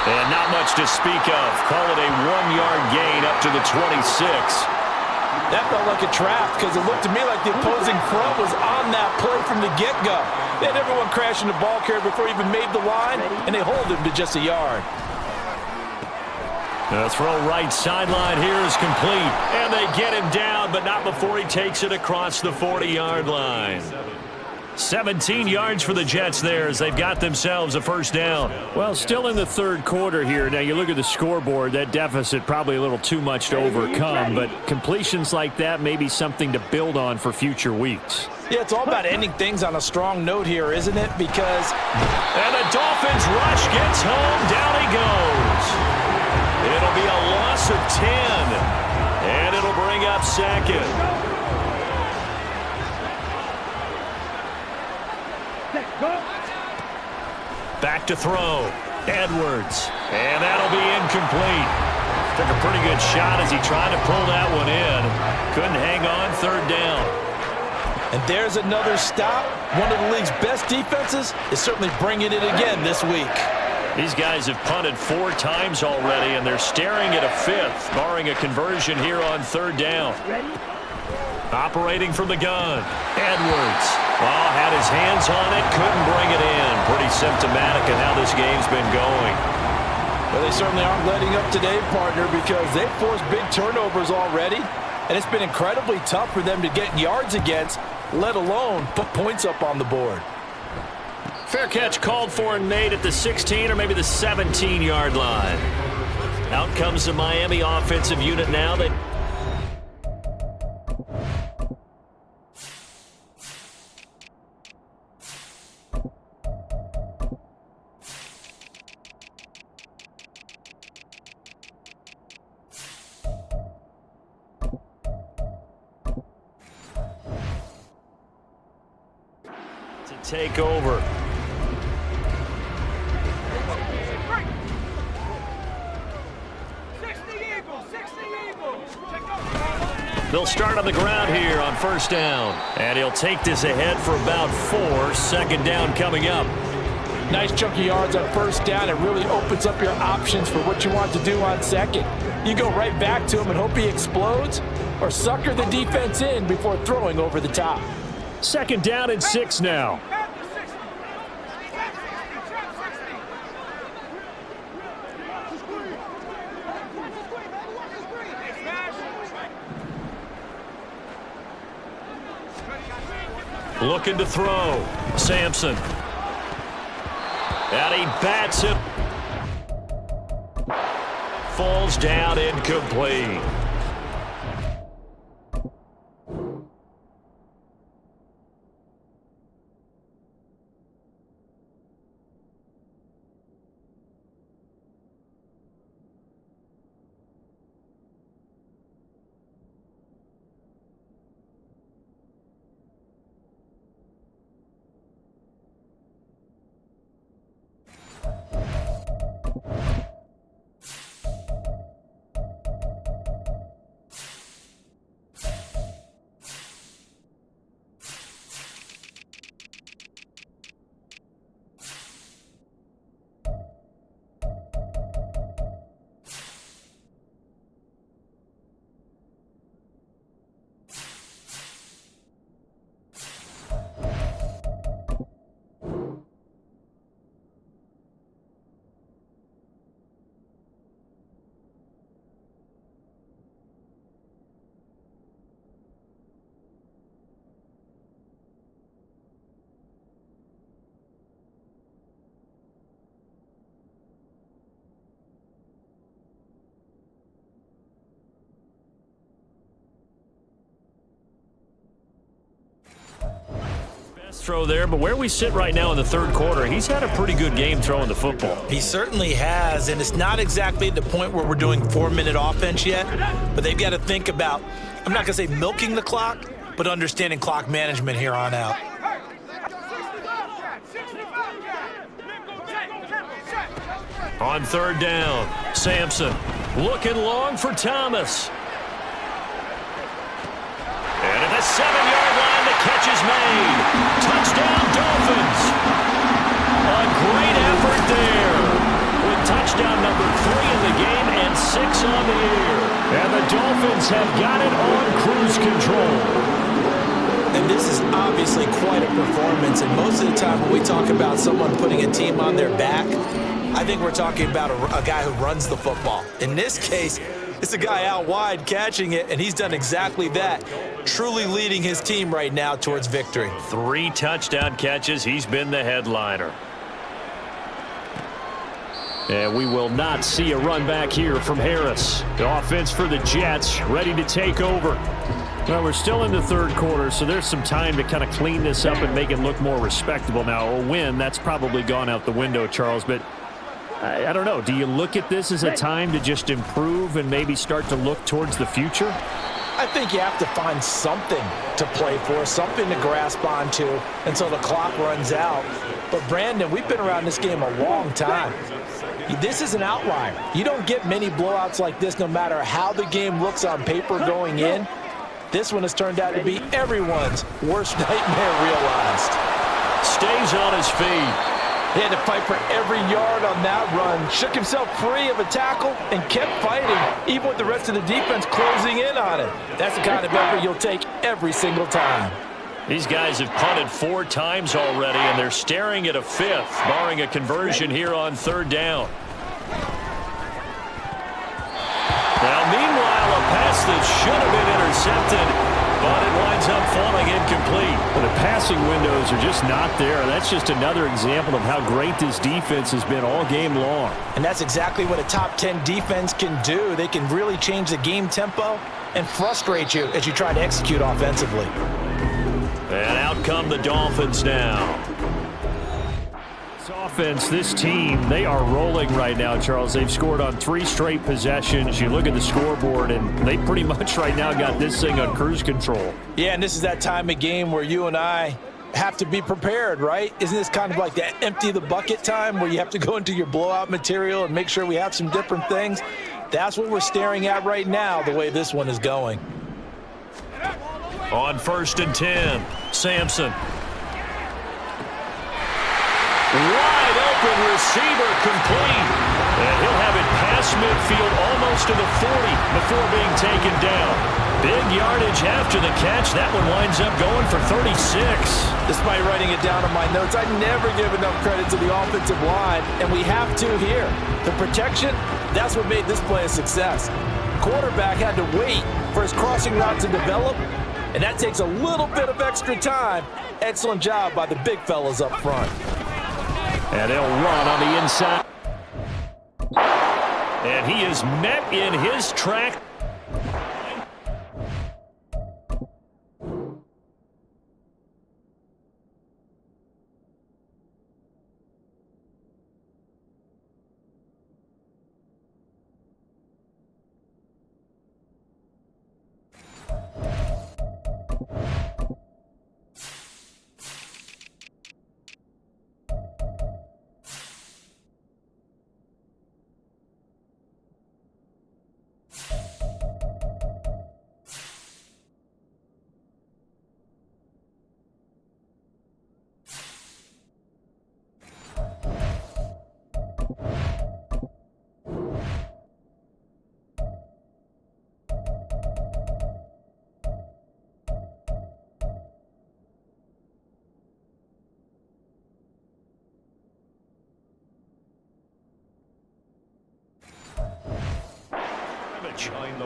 And not much to speak of. Call it a 1-yard gain up to the 26. That felt like a trap because it looked to me like the opposing front was on that play from the get-go. They had everyone crashing the ball carrier before he even made the line, and they hold him to just a yard. The throw right sideline here is complete. And they get him down, but not before he takes it across the 40-yard line. 17 yards for the Jets there as they've got themselves a first down. Well, still in the third quarter here. Now, you look at the scoreboard, that deficit probably a little too much to overcome, but completions like that may be something to build on for future weeks. Yeah, it's all about ending things on a strong note here, isn't it? Because... And the Dolphins rush gets home. Down he goes. It'll be a loss of 10, and it'll bring up second. Back to throw. Edwards. And that'll be incomplete. Took a pretty good shot as he tried to pull that one in. Couldn't hang on, third down. And there's another stop. One of the league's best defenses is certainly bringing it again this week. These guys have punted 4 times already, and they're staring at a 5th, barring a conversion here on third down. Operating from the gun. Edwards. Oh, had his hands on it, couldn't bring it in. Pretty symptomatic of how this game's been going. Well, they certainly aren't letting up today, partner, because they've forced big turnovers already, and it's been incredibly tough for them to get yards against, let alone put points up on the board. Fair catch called for and made at the 16 or maybe the 17-yard line. Out comes the Miami offensive unit now. Take over. They'll start on the ground here on first down. And he'll take this ahead for about 4. Second down coming up. Nice chunky yards on first down. It really opens up your options for what you want to do on second. You go right back to him and hope he explodes, or sucker the defense in before throwing over the top. Second down and 6 now. Looking to throw. Sampson. And he bats it. Falls down incomplete. throw there, but where we sit right now in the third quarter, he's had a pretty good game throwing the football. He certainly has, and it's not exactly the point where we're doing 4-minute offense yet, but they've got to think about, I'm not going to say milking the clock, but understanding clock management here on out. On third down, Sampson looking long for Thomas. And at the 7-yard line, the catch is made. Touchdown, Dolphins. A great effort there. With touchdown number 3 in the game and 6 on the year. And the Dolphins have got it on cruise control. And this is obviously quite a performance. And most of the time when we talk about someone putting a team on their back, I think we're talking about a guy who runs the football. In this case, it's a guy out wide catching it, and he's done exactly that, truly leading his team right now towards victory. 3 touchdown catches. He's been the headliner. And we will not see a run back here from Harris. The offense for the Jets ready to take over. Well, we're still in the third quarter, so there's some time to kind of clean this up and make it look more respectable. Now, a win, that's probably gone out the window, Charles, but I don't know. Do you look at this as a time to just improve and maybe start to look towards the future? I think you have to find something to play for, something to grasp onto until the clock runs out. But, Brandon, we've been around this game a long time. This is an outlier. You don't get many blowouts like this no matter how the game looks on paper going in. This one has turned out to be everyone's worst nightmare realized. Stays on his feet. He had to fight for every yard on that run, shook himself free of a tackle, and kept fighting, even with the rest of the defense closing in on it. That's the kind of effort you'll take every single time. These guys have punted 4 times already, and they're staring at a 5th, barring a conversion here on third down. Now, meanwhile, a pass that should have been intercepted, but it winds up falling incomplete. Well, the passing windows are just not there. That's just another example of how great this defense has been all game long. And that's exactly what a top 10 defense can do. They can really change the game tempo and frustrate you as you try to execute offensively. And out come the Dolphins now. This offense, this team, they are rolling right now, Charles. They've scored on 3 straight possessions. You look at the scoreboard, and they pretty much right now got this thing on cruise control. Yeah, and this is that time of game where you and I have to be prepared, right? Isn't this kind of like that empty the bucket time where you have to go into your blowout material and make sure we have some different things? That's what we're staring at right now, the way this one is going. On 1st and 10, Sampson. Wide open receiver complete. And he'll have it past midfield almost to the 40 before being taken down. Big yardage after the catch. That one winds up going for 36. Despite writing it down on my notes, I never give enough credit to the offensive line, and we have to here. The protection, that's what made this play a success. Quarterback had to wait for his crossing route to develop, and that takes a little bit of extra time. Excellent job by the big fellas up front. And they'll run on the inside. And he is met in his track.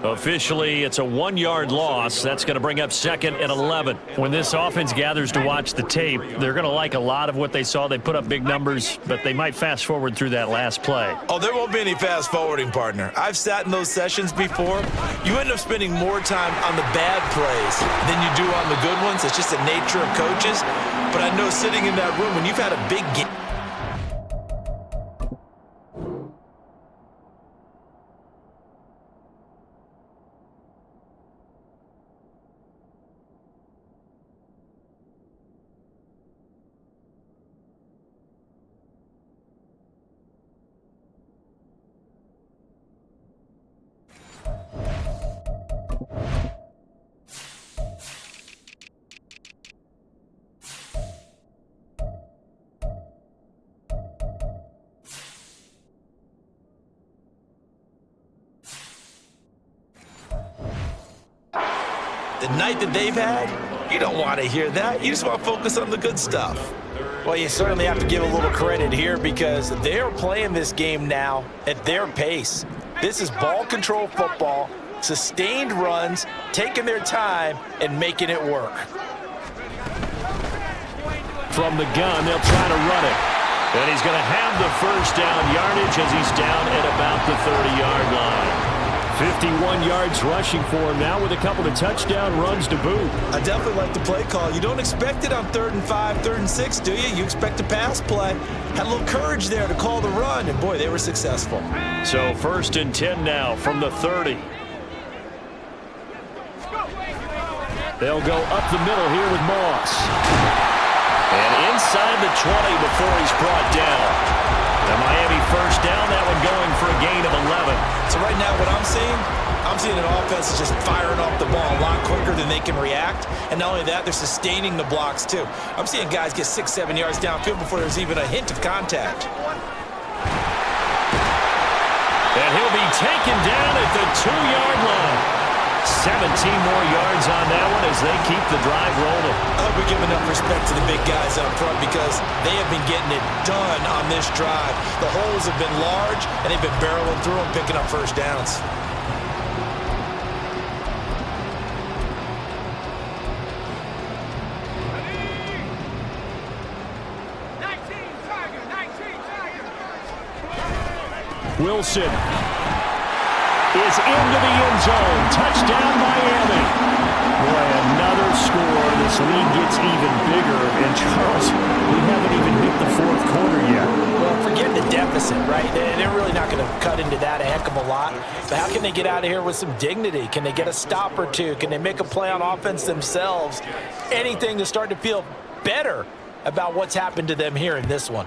Officially, it's a 1-yard loss. That's going to bring up 2nd and 11. When this offense gathers to watch the tape, they're going to like a lot of what they saw. They put up big numbers, but they might fast forward through that last play. Oh, there won't be any fast forwarding, partner. I've sat in those sessions before. You end up spending more time on the bad plays than you do on the good ones. It's just the nature of coaches. But I know sitting in that room, when you've had a big game, the night that they've had, you don't want to hear that. You just want to focus on the good stuff. Well, you certainly have to give a little credit here because they're playing this game now at their pace. This is ball control football, sustained runs, taking their time and making it work. From the gun, they'll try to run it. And he's going to have the first down yardage as he's down at about the 30-yard line. 51 yards rushing for him now with a couple of touchdown runs to boot. I definitely like the play call. You don't expect it on 3rd and 5, 3rd and 6, do you? You expect a pass play. Had a little courage there to call the run, and boy, they were successful. So 1st and 10 now from the 30. They'll go up the middle here with Moss. And inside the 20 before he's brought down. The Miami first down, that one going for a gain of 11. So right now what I'm seeing an offense is just firing off the ball a lot quicker than they can react. And not only that, they're sustaining the blocks too. I'm seeing guys get 6, 7 yards downfield before there's even a hint of contact. And he'll be taken down at the 2-yard line. 17 more yards on that one as they keep the drive rolling. I hope we give enough respect to the big guys up front because they have been getting it done on this drive. The holes have been large, and they've been barreling through them, picking up first downs. Wilson is into the end zone. Touchdown, Miami. Boy, another score. This lead gets even bigger. And, Charles, we haven't even hit the 4th quarter yet. Well, forget the deficit, right? They're really not going to cut into that a heck of a lot. But how can they get out of here with some dignity? Can they get a stop or two? Can they make a play on offense themselves? Anything to start to feel better about what's happened to them here in this one.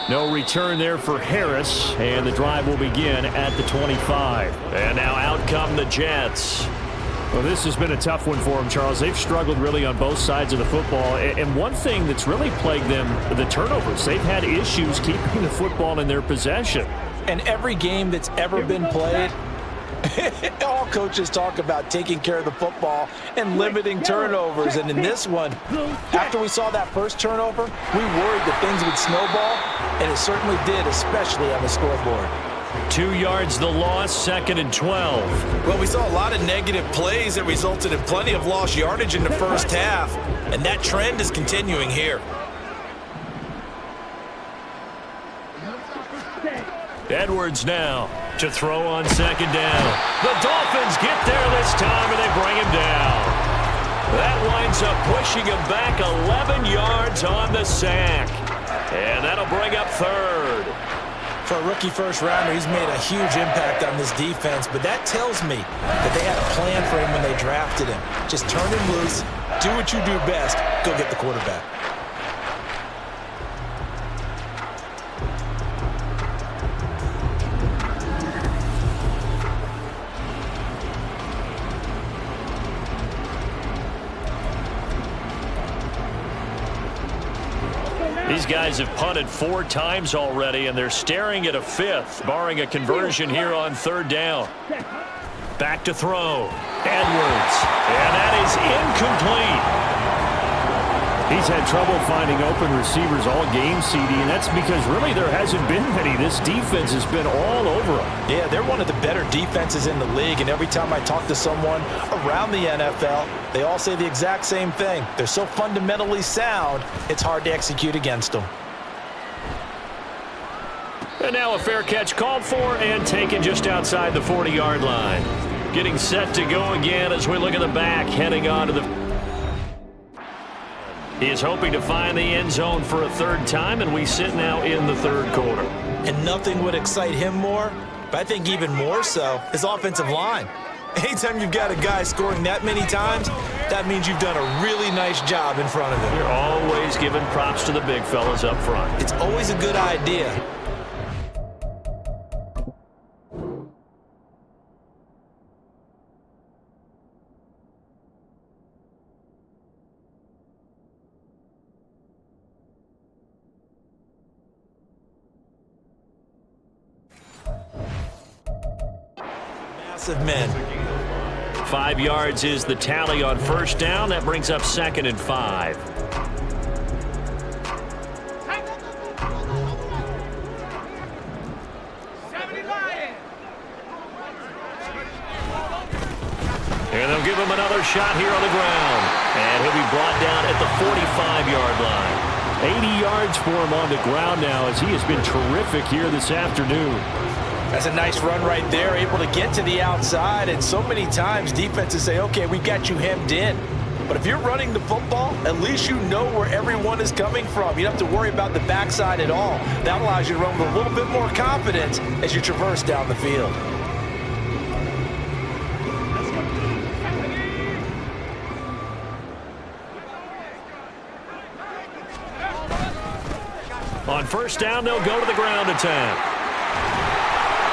No return there for Harris, and the drive will begin at the 25. And now out come the Jets. Well, this has been a tough one for them, Charles. They've struggled really on both sides of the football. And one thing that's really plagued them, the turnovers. They've had issues keeping the football in their possession. And every game that's ever been played, all coaches talk about taking care of the football and limiting turnovers. And in this one, after we saw that first turnover, we worried that things would snowball, and it certainly did, especially on the scoreboard. 2 yards the loss, 2nd and 12. Well, we saw a lot of negative plays that resulted in plenty of lost yardage in the first half, and that trend is continuing here. Edwards now to throw on 2nd down. The Dolphins get there this time, and they bring him down. That winds up pushing him back 11 yards on the sack. And that'll bring up 3rd. For a rookie first-rounder, he's made a huge impact on this defense, but that tells me that they had a plan for him when they drafted him. Just turn him loose, do what you do best, go get the quarterback. These guys have punted 4 times already, and they're staring at a 5th, barring a conversion here on 3rd down. Back to throw. Edwards. And that is incomplete. He's had trouble finding open receivers all game, CD, and that's because really there hasn't been many. This defense has been all over him. Yeah, they're one of the better defenses in the league, and every time I talk to someone around the NFL, they all say the exact same thing. They're so fundamentally sound, it's hard to execute against them. And now a fair catch called for and taken just outside the 40-yard line. Getting set to go again as we look at the back, heading on to the... He is hoping to find the end zone for a third time, and we sit now in the third quarter. And nothing would excite him more, but I think even more so, his offensive line. Anytime you've got a guy scoring that many times, that means you've done a really nice job in front of him. You're always giving props to the big fellas up front. It's always a good idea. Men. 5 yards is the tally on first down. That brings up 2nd and 5. And they'll give him another shot here on the ground. And he'll be brought down at the 45-yard line. 80 yards for him on the ground now as he has been terrific here this afternoon. That's a nice run right there, able to get to the outside, and so many times defenses say, okay, we got you hemmed in. But if you're running the football, at least you know where everyone is coming from. You don't have to worry about the backside at all. That allows you to run with a little bit more confidence as you traverse down the field. On first down, they'll go to the ground attack.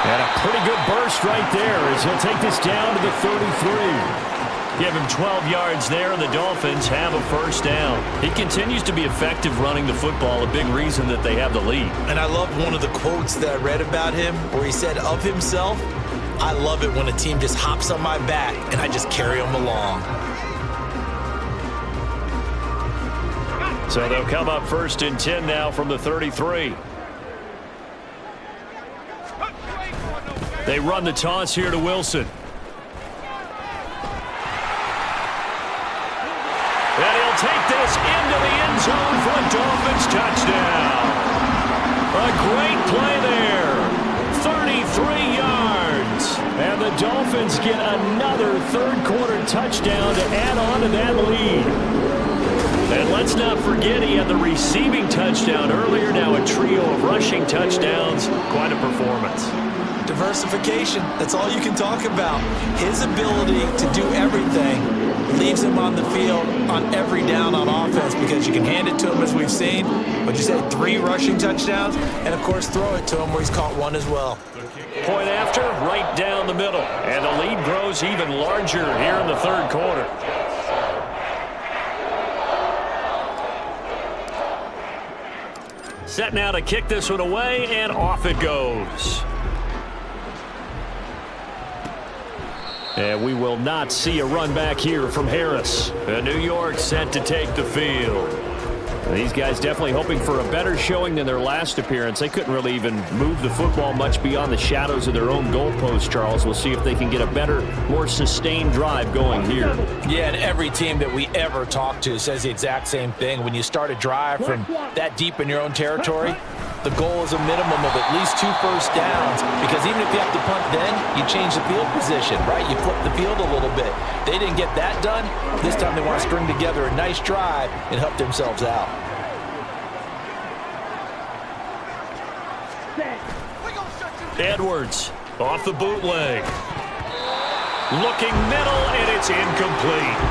And a pretty good burst right there as he'll take this down to the 33. Give him 12 yards there, and the Dolphins have a first down. He continues to be effective running the football, a big reason that they have the lead. And I love one of the quotes that I read about him where he said of himself, I love it when a team just hops on my back and I just carry them along. So they'll come up 1st and 10 now from the 33. They run the toss here to Wilson. And he'll take this into the end zone for a Dolphins touchdown. A great play there. 33 yards. And the Dolphins get another third-quarter touchdown to add on to that lead. And let's not forget he had the receiving touchdown earlier. Now a trio of rushing touchdowns. Quite a performance. Diversification, that's all you can talk about. His ability to do everything leaves him on the field on every down on offense because you can hand it to him as we've seen. But you said 3 rushing touchdowns, and of course throw it to him where he's caught 1 as well. Point after, right down the middle. And the lead grows even larger here in the third quarter. Set now to kick this one away, and off it goes. And we will not see a run back here from Harris. And New York set to take the field. These guys definitely hoping for a better showing than their last appearance. They couldn't really even move the football much beyond the shadows of their own goalpost, Charles. We'll see if they can get a better, more sustained drive going here. Yeah, and every team that we ever talk to says the exact same thing. When you start a drive from that deep in your own territory, the goal is a minimum of at least 2 first downs, because even if you have to punt then, you change the field position, right? You flip the field a little bit. They didn't get that done. This time they want to string together a nice drive and help themselves out. Edwards off the bootleg. Looking middle, and it's incomplete.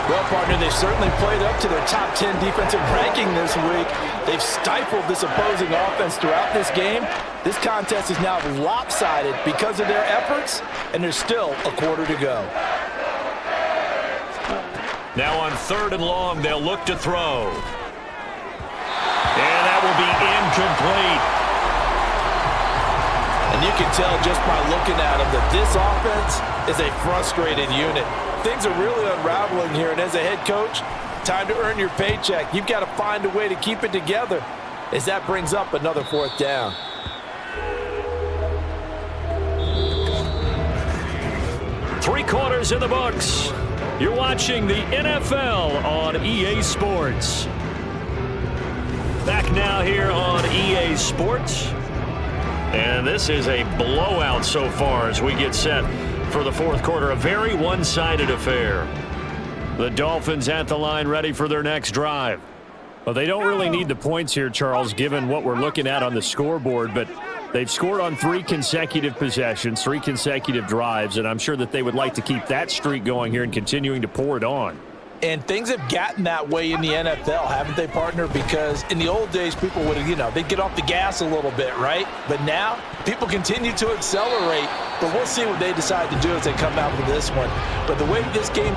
Well, partner, they've certainly played up to their top 10 defensive ranking this week. They've stifled this opposing offense throughout this game. This contest is now lopsided because of their efforts, and there's still a quarter to go. Now on 3rd and long, they'll look to throw. And that will be incomplete. And you can tell just by looking at them that this offense is a frustrated unit. Things are really unraveling here, and as a head coach, Time to earn your paycheck. You've got to find a way to keep it together as that brings up another 4th down. Three quarters in the books. You're watching the NFL on EA Sports. Back now here on EA Sports. And this is a blowout so far as we get set for the 4th quarter. A very one-sided affair. The Dolphins at the line ready for their next drive. Well, they don't really need the points here, Charles, given what we're looking at on the scoreboard, but they've scored on 3 consecutive possessions, 3 consecutive drives, and I'm sure that they would like to keep that streak going here and continuing to pour it on. And things have gotten that way in the NFL, haven't they, partner? Because in the old days, people would, they'd get off the gas a little bit, right? But now, people continue to accelerate. But we'll see what they decide to do as they come out for this one. But the way this game...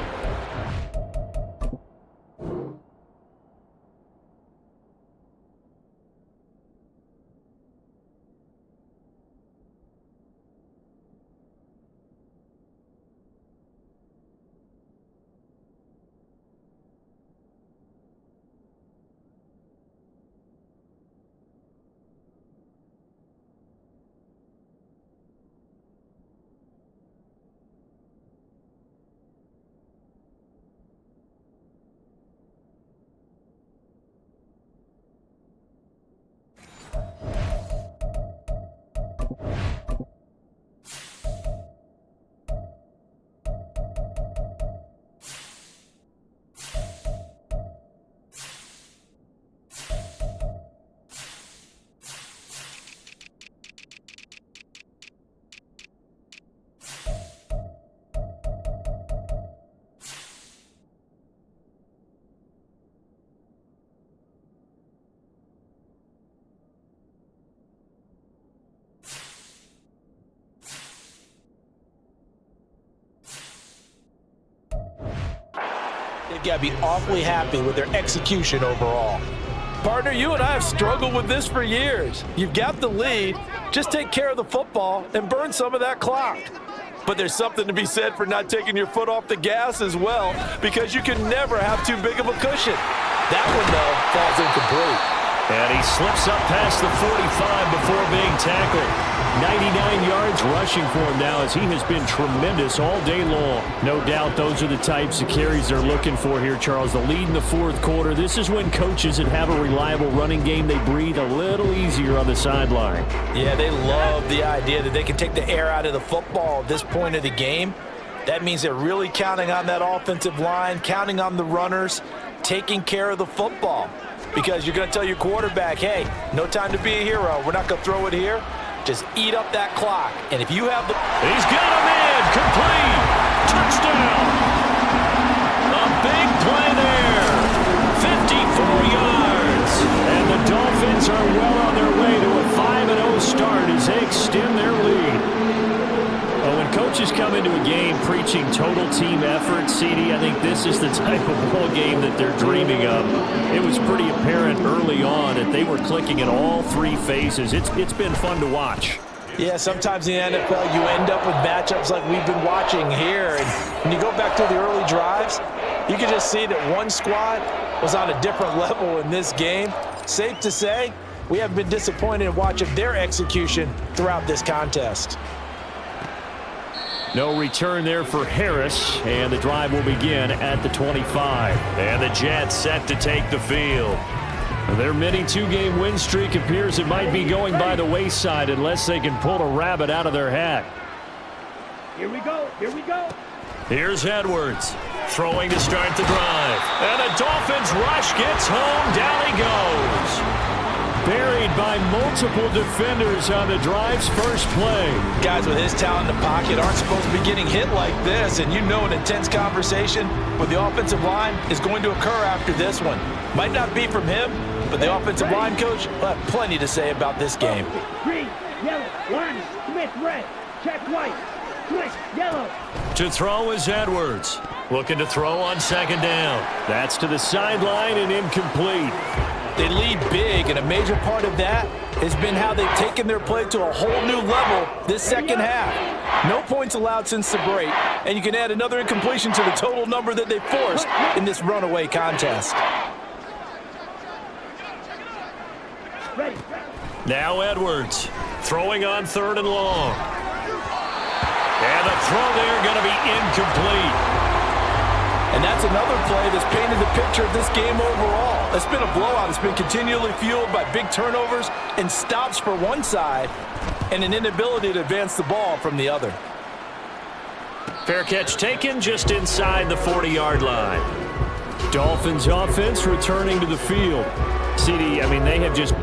They've got to be awfully happy with their execution overall. Partner, you and I have struggled with this for years. You've got the lead. Just take care of the football and burn some of that clock. But there's something to be said for not taking your foot off the gas as well, because you can never have too big of a cushion. That one, though, falls incomplete. And he slips up past the 45 before being tackled. 99 yards rushing for him now as he has been tremendous all day long. No doubt those are the types of carries they're looking for here, Charles. The lead in the 4th quarter. This is when coaches that have a reliable running game, they breathe a little easier on the sideline. Yeah, they love the idea that they can take the air out of the football at this point of the game. That means they're really counting on that offensive line, counting on the runners, taking care of the football. Because you're going to tell your quarterback, hey, no time to be a hero. We're not going to throw it here. Just eat up that clock. And if you have the... He's got him in. Complete. Touchdown. A big play there. 54 yards. And the Dolphins are well on their way to a 5-0 start as they extend their lead. Well, when coaches come into a game preaching total team effort, CD, I think this is the type of ball game that they're dreaming of. It was pretty apparent early on that they were clicking in all 3 phases. It's been fun to watch. Yeah, sometimes in the NFL you end up with matchups like we've been watching here. And when you go back to the early drives, you can just see that one squad was on a different level in this game. Safe to say, we haven't been disappointed in watching their execution throughout this contest. No return there for Harris, and the drive will begin at the 25. And the Jets set to take the field. Their mini 2-game win streak appears it might be going by the wayside unless they can pull a rabbit out of their hat. Here we go. Here we go. Here's Edwards throwing to start the drive. And the Dolphins rush gets home. Down he goes. Buried by multiple defenders on the drive's first play. Guys with his talent in the pocket aren't supposed to be getting hit like this, and you know an intense conversation with the offensive line is going to occur after this one. Might not be from him, but the offensive line coach will have plenty to say about this game. Green, yellow, line, Smith, red, check white, switch, yellow. To throw is Edwards. Looking to throw on 2nd down. That's to the sideline and incomplete. They lead big, and a major part of that has been how they've taken their play to a whole new level this second half. No points allowed since the break, and you can add another incompletion to the total number that they forced in this runaway contest. Now Edwards throwing on 3rd and long. And the throw there going to be incomplete. And that's another play that's painted the picture of this game overall. It's been a blowout. It's been continually fueled by big turnovers and stops for one side and an inability to advance the ball from the other. Fair catch taken just inside the 40-yard line. Dolphins offense returning to the field. CD, I mean, they have just...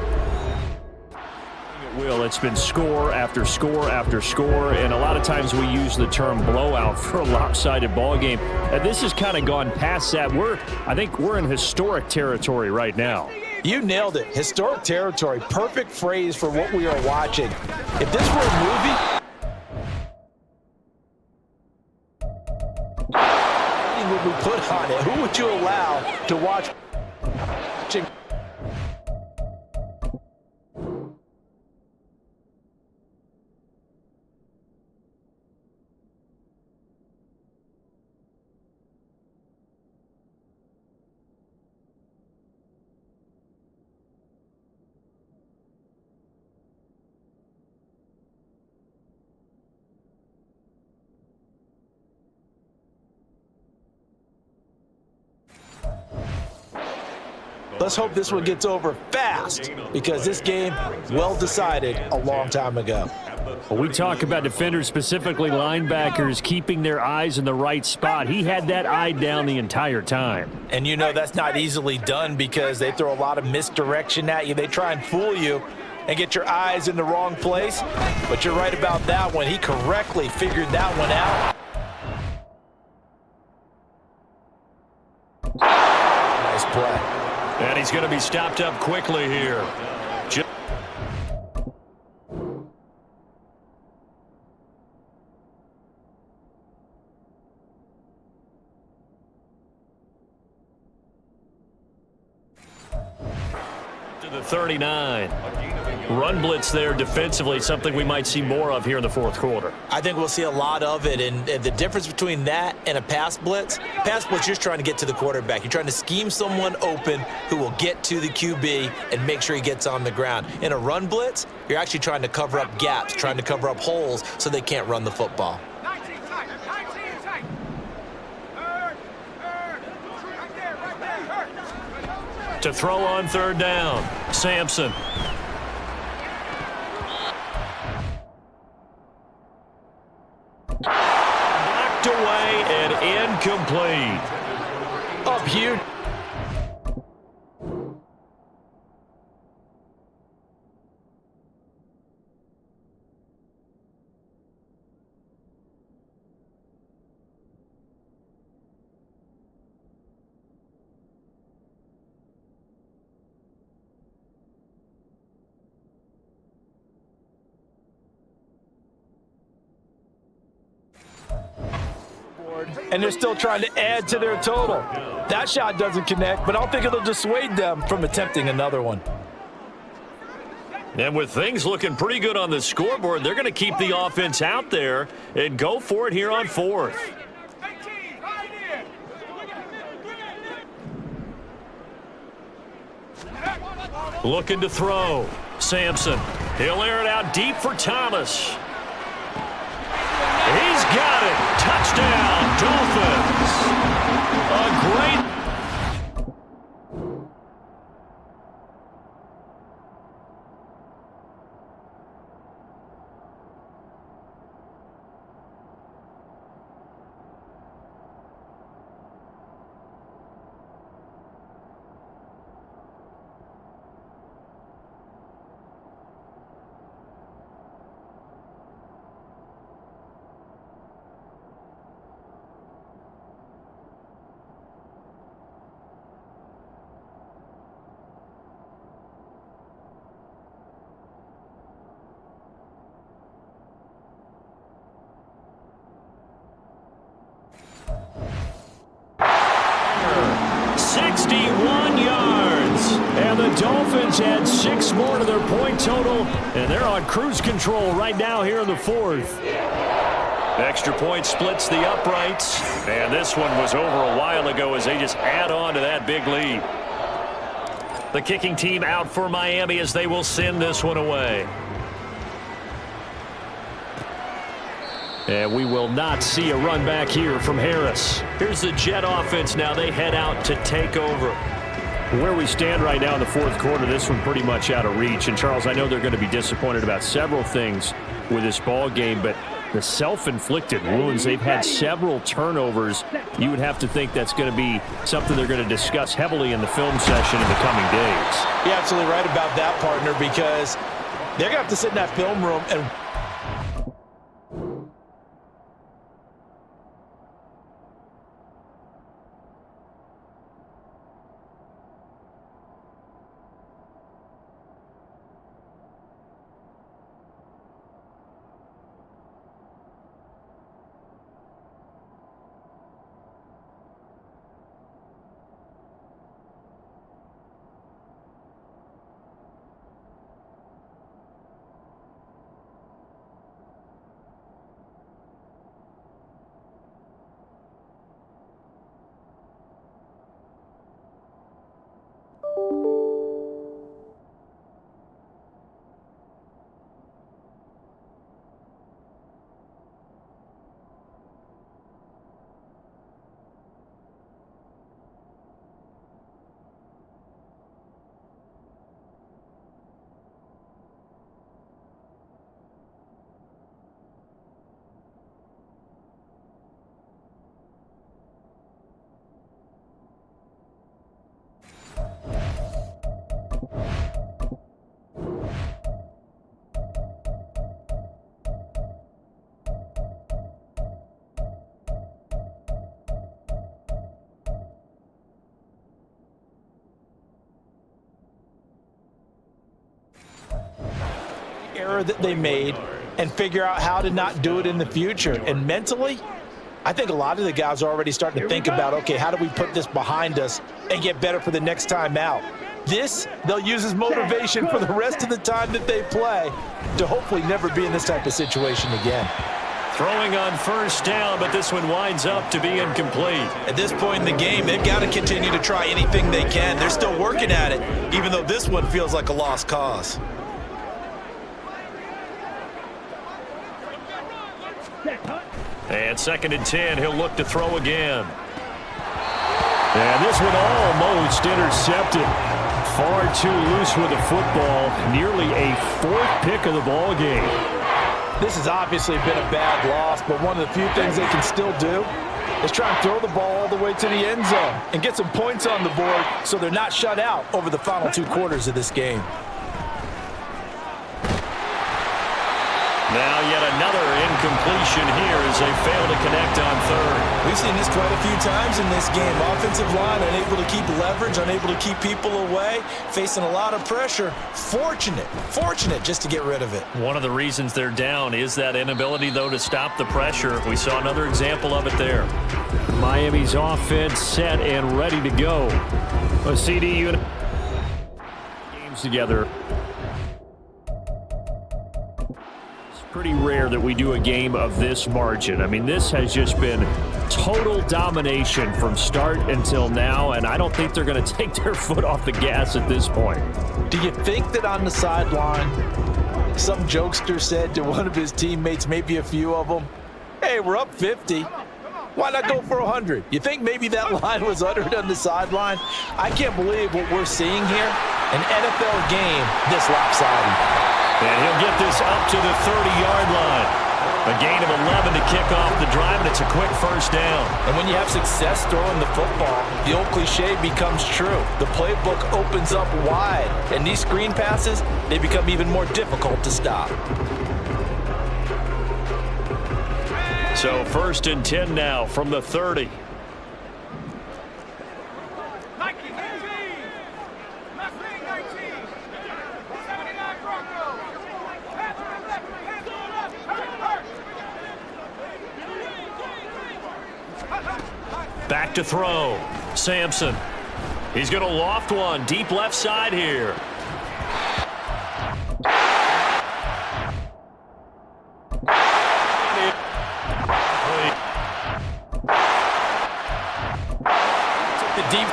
It's been score after score after score, and a lot of times we use the term blowout for a lopsided ball game. And this has kind of gone past that. I think we're in historic territory right now. You nailed it. Historic territory. Perfect phrase for what we are watching. If this were a movie, what would we put on it? Who would you allow to watch? Let's hope this one gets over fast, because this game, well decided a long time ago. Well, we talk about defenders, specifically linebackers, keeping their eyes in the right spot. He had that eye down the entire time. And you know that's not easily done because they throw a lot of misdirection at you. They try and fool you and get your eyes in the wrong place. But you're right about that one. He correctly figured that one out. Nice play. And he's going to be stopped up quickly here. To the 39. Run blitz there defensively, something we might see more of here in the fourth quarter. I think we'll see a lot of it, and the difference between that and a pass blitz, you're just trying to get to the quarterback. You're trying to scheme someone open who will get to the QB and make sure he gets on the ground. In a run blitz, you're actually trying to cover up gaps, trying to cover up holes so they can't run the football. To throw on 3rd down, Sampson. Knocked away and incomplete. Up huge. And they're still trying to add to their total. That shot doesn't connect, but I don't think it'll dissuade them from attempting another one. And with things looking pretty good on the scoreboard, they're going to keep the offense out there and go for it here on 4th. Looking to throw. Sampson. He'll air it out deep for Thomas. He's got it. Touchdown, Dolphins. A great... And the Dolphins add 6 more to their point total, and they're on cruise control right now here in the 4th. Extra point splits the uprights, and this one was over a while ago as they just add on to that big lead. The kicking team out for Miami as they will send this one away. And we will not see a run back here from Harris. Here's the Jet offense now. They head out to take over. Where we stand right now in the 4th quarter, this one pretty much out of reach. And, Charles, I know they're going to be disappointed about several things with this ball game, but the self-inflicted wounds, they've had several turnovers. You would have to think that's going to be something they're going to discuss heavily in the film session in the coming days. You're absolutely right about that, partner, because they're going to have to sit in that film room and error that they made and figure out how to not do it in the future. And mentally, I think a lot of the guys are already starting to think about, okay, how do we put this behind us and get better for the next time out? This, they'll use as motivation for the rest of the time that they play to hopefully never be in this type of situation again. Throwing on first down, but this one winds up to be incomplete. At this point in the game, they've got to continue to try anything they can. They're still working at it, even though this one feels like a lost cause. And 2nd and 10, he'll look to throw again. And this one almost intercepted. Far too loose with the football. Nearly a 4th pick of the ball game. This has obviously been a bad loss, but one of the few things they can still do is try and throw the ball all the way to the end zone and get some points on the board so they're not shut out over the final 2 quarters of this game. Now yet another incompletion here as they fail to connect on 3rd. We've seen this quite a few times in this game. Offensive line unable to keep leverage, unable to keep people away, facing a lot of pressure. Fortunate just to get rid of it. One of the reasons they're down is that inability, though, to stop the pressure. We saw another example of it there. Miami's offense set and ready to go. A CD unit games together. Pretty rare that we do a game of this margin. I mean, this has just been total domination from start until now, and I don't think they're going to take their foot off the gas at this point. Do you think that on the sideline, some jokester said to one of his teammates, maybe a few of them, hey, we're up 50. Why not go for 100? You think maybe that line was uttered on the sideline? I can't believe what we're seeing here. An NFL game this lopsided. And he'll get this up to the 30-yard line. A gain of 11 to kick off the drive, and it's a quick first down. And when you have success throwing the football, the old cliche becomes true. The playbook opens up wide, and these screen passes, they become even more difficult to stop. So 1st and 10 now from the 30. Back to throw. Sampson. He's going to loft one deep left side here. The deep.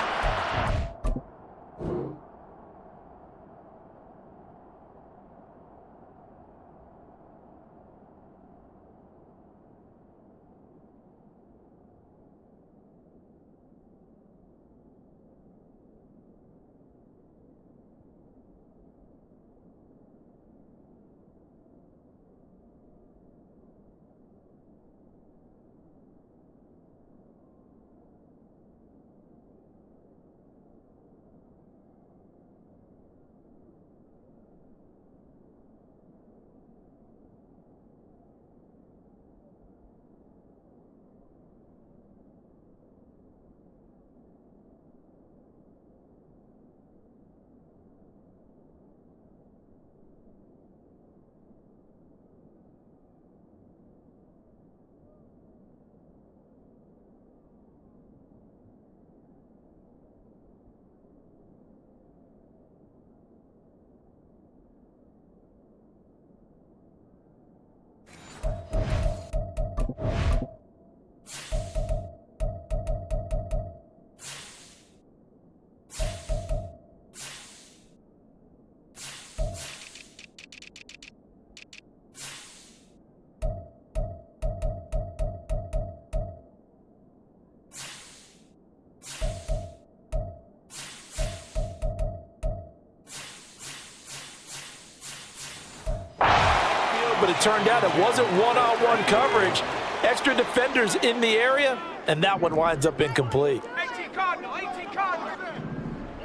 But it turned out it wasn't one-on-one coverage. Extra defenders in the area, and that one winds up incomplete. 18 Cardinal, 18 Cardinal. Are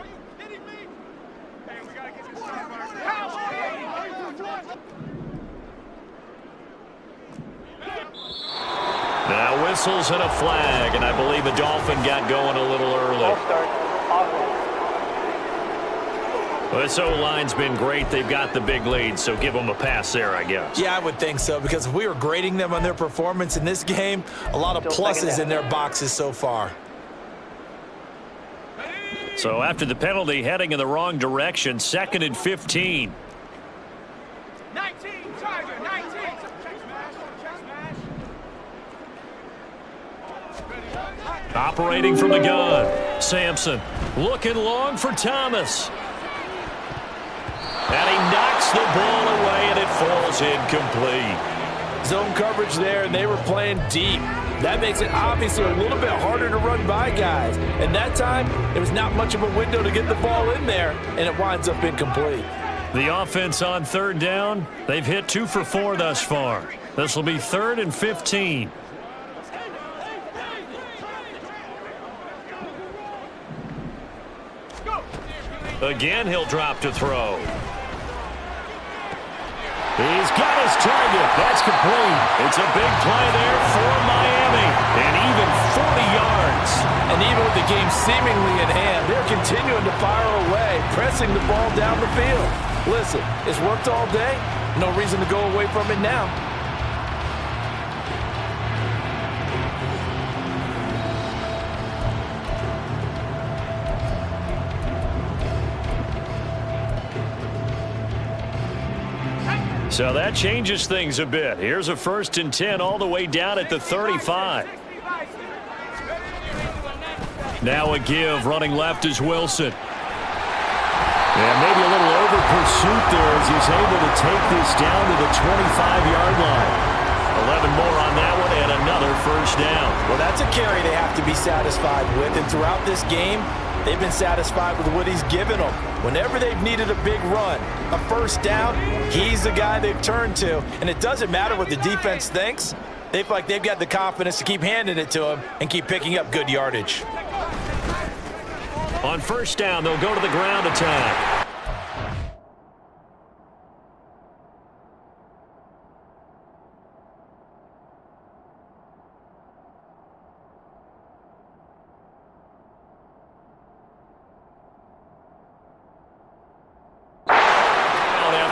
you kidding me? Hey, we gotta get this started. Now whistles and a flag, and I believe a Dolphin got going a little early. This O-line's been great. They've got the big lead, so give them a pass there, I guess. Yeah, I would think so, because if we were grading them on their performance in this game, a lot of pluses in their boxes so far. So after the penalty, heading in the wrong direction, 2nd and 15. 19, Tiger, 19. Check smash, check smash. Operating from the gun. Sampson looking long for Thomas. And he knocks the ball away, and it falls incomplete. Zone coverage there, and they were playing deep. That makes it obviously a little bit harder to run by guys. And that time, there was not much of a window to get the ball in there, and it winds up incomplete. The offense on 3rd down, they've hit 2 for 4 thus far. This will be 3rd and 15. Again, he'll drop to throw. He's got his target. That's complete. It's a big play there for Miami. And even 40 yards. And even with the game seemingly in hand, they're continuing to fire away, pressing the ball down the field. Listen, it's worked all day. No reason to go away from it now. So that changes things a bit. Here's a 1st and 10 all the way down at the 35. Now a give, running left is Wilson. And maybe a little over pursuit there as he's able to take this down to the 25-yard line. 11 more on that one and another 1st down. Well, that's a carry they have to be satisfied with, and throughout this game, they've been satisfied with what he's given them. Whenever they've needed a big run, a 1st down, he's the guy they've turned to. And it doesn't matter what the defense thinks. They feel like they've got the confidence to keep handing it to him and keep picking up good yardage. On 1st down, they'll go to the ground attack.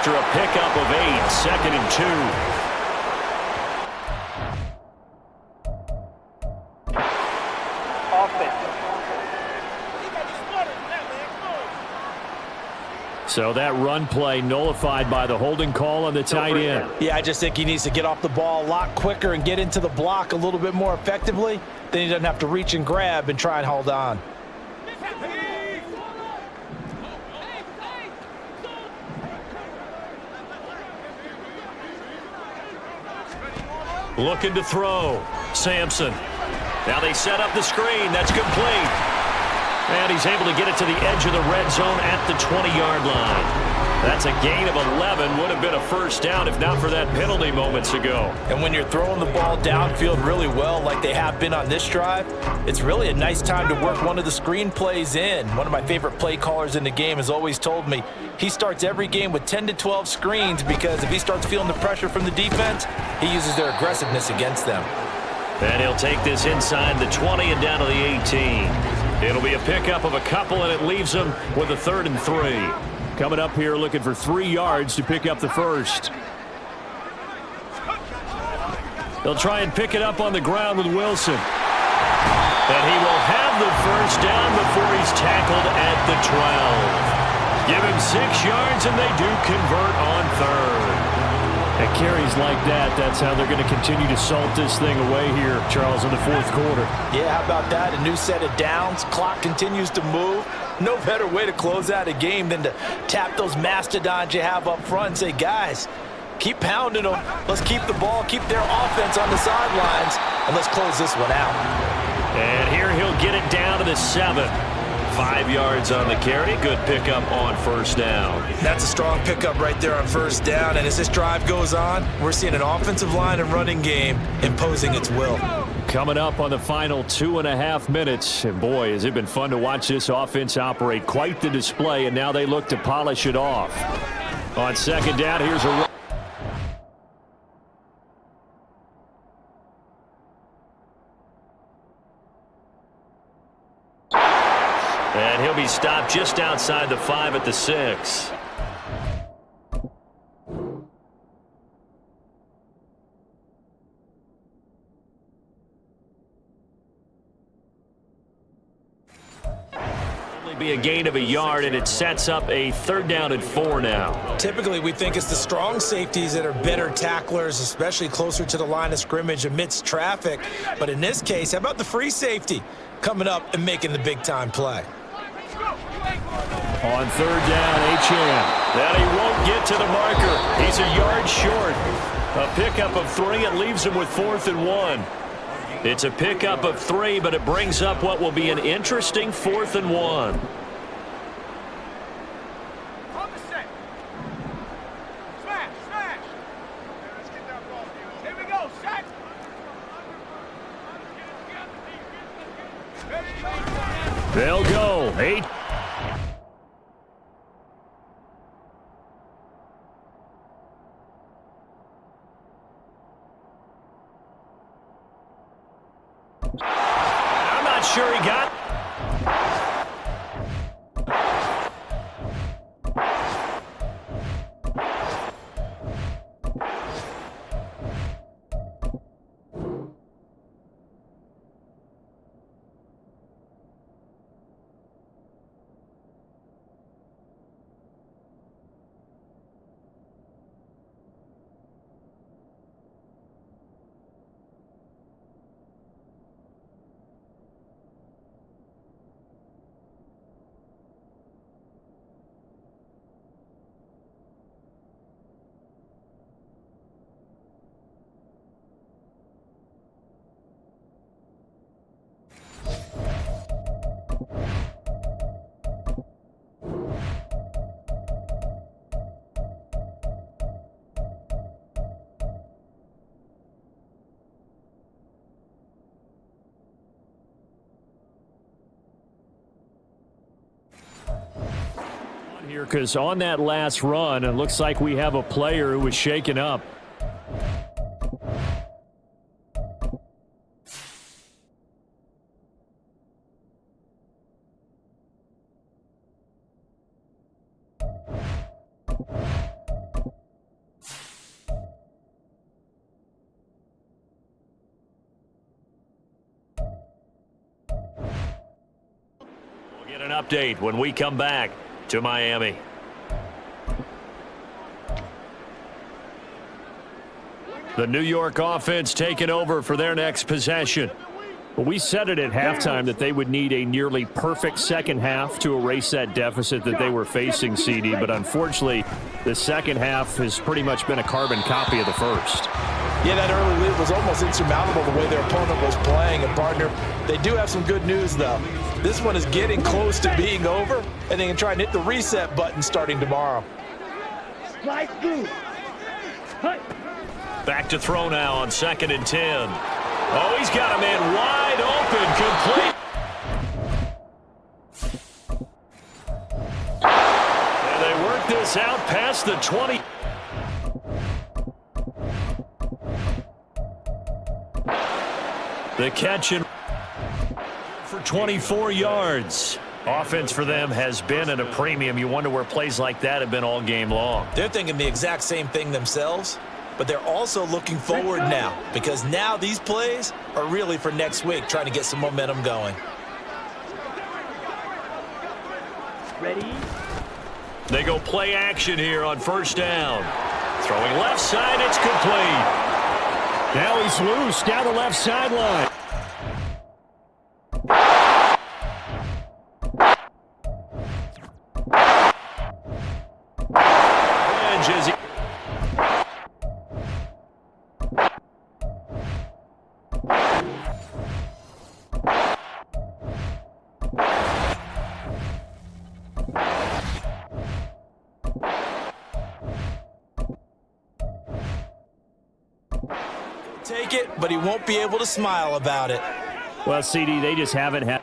After a pickup of 8, 2nd and 2. Offense. So that run play nullified by the holding call on the tight end. Yeah, I just think he needs to get off the ball a lot quicker and get into the block a little bit more effectively. Then he doesn't have to reach and grab and try and hold on. Looking to throw. Sampson. Now they set up the screen. That's complete. And he's able to get it to the edge of the red zone at the 20-yard line. That's a gain of 11. Would have been a first down if not for that penalty moments ago. And when you're throwing the ball downfield really well like they have been on this drive, it's really a nice time to work one of the screen plays in. One of my favorite play callers in the game has always told me he starts every game with 10 to 12 screens because if he starts feeling the pressure from the defense, he uses their aggressiveness against them. And he'll take this inside the 20 and down to the 18. It'll be a pickup of a couple, and it leaves them with a 3rd and 3. Coming up here looking for 3 yards to pick up the first. They'll try and pick it up on the ground with Wilson. And he will have the first down before he's tackled at the 12. Give him 6 yards, and they do convert on 3rd. At carries like that, that's how they're going to continue to salt this thing away here, Charles, in the 4th quarter. Yeah, how about that? A new set of downs. Clock continues to move. No better way to close out a game than to tap those mastodons you have up front and say, guys, keep pounding them. Let's keep the ball, keep their offense on the sidelines, and let's close this one out. And here he'll get it down to the 7. 5 yards on the carry. Good pickup on first down. That's a strong pickup right there on first down. And as this drive goes on, we're seeing an offensive line and running game imposing its will. Coming up on the final 2.5 minutes. And boy, has it been fun to watch this offense operate. Quite the display, and now they look to polish it off. On 2nd down, here's a and he'll be stopped just outside the 5 at the 6. Only be a gain of a yard, and it sets up a 3rd down and 4 now. Typically, we think it's the strong safeties that are better tacklers, especially closer to the line of scrimmage amidst traffic. But in this case, how about the free safety coming up and making the big-time play? on 3rd down, H.M. That he won't get to the marker. He's a yard short. A pickup of 3. It leaves him with 4th and 1. It's a pickup of 3, but it brings up what will be an interesting 4th and 1. They'll go. 8. I'm not sure he got. Here, because on that last run, it looks like we have a player who was shaken up. We'll get an update when we come back to Miami. The New York offense taking over for their next possession. Well, we said it at halftime that they would need a nearly perfect second half to erase that deficit that they were facing, CD. But unfortunately, the second half has pretty much been a carbon copy of the first. Yeah, that early lead was almost insurmountable the way their opponent was playing. And, partner, they do have some good news, though. This one is getting close to being over, and they can try and hit the reset button starting tomorrow. Back to throw now on 2nd and 10. Oh, he's got a man wide open, complete. And they work this out past the 20. The catch in for 24 yards. Offense for them has been at a premium. You wonder where plays like that have been all game long. They're thinking the exact same thing themselves, but they're also looking forward now because now these plays are really for next week, trying to get some momentum going. Ready? They go play action here on 1st down. Throwing left side, it's complete. Now he's loose down the left sideline. Take it, but he won't be able to smile about it. Well, CD, they just haven't had.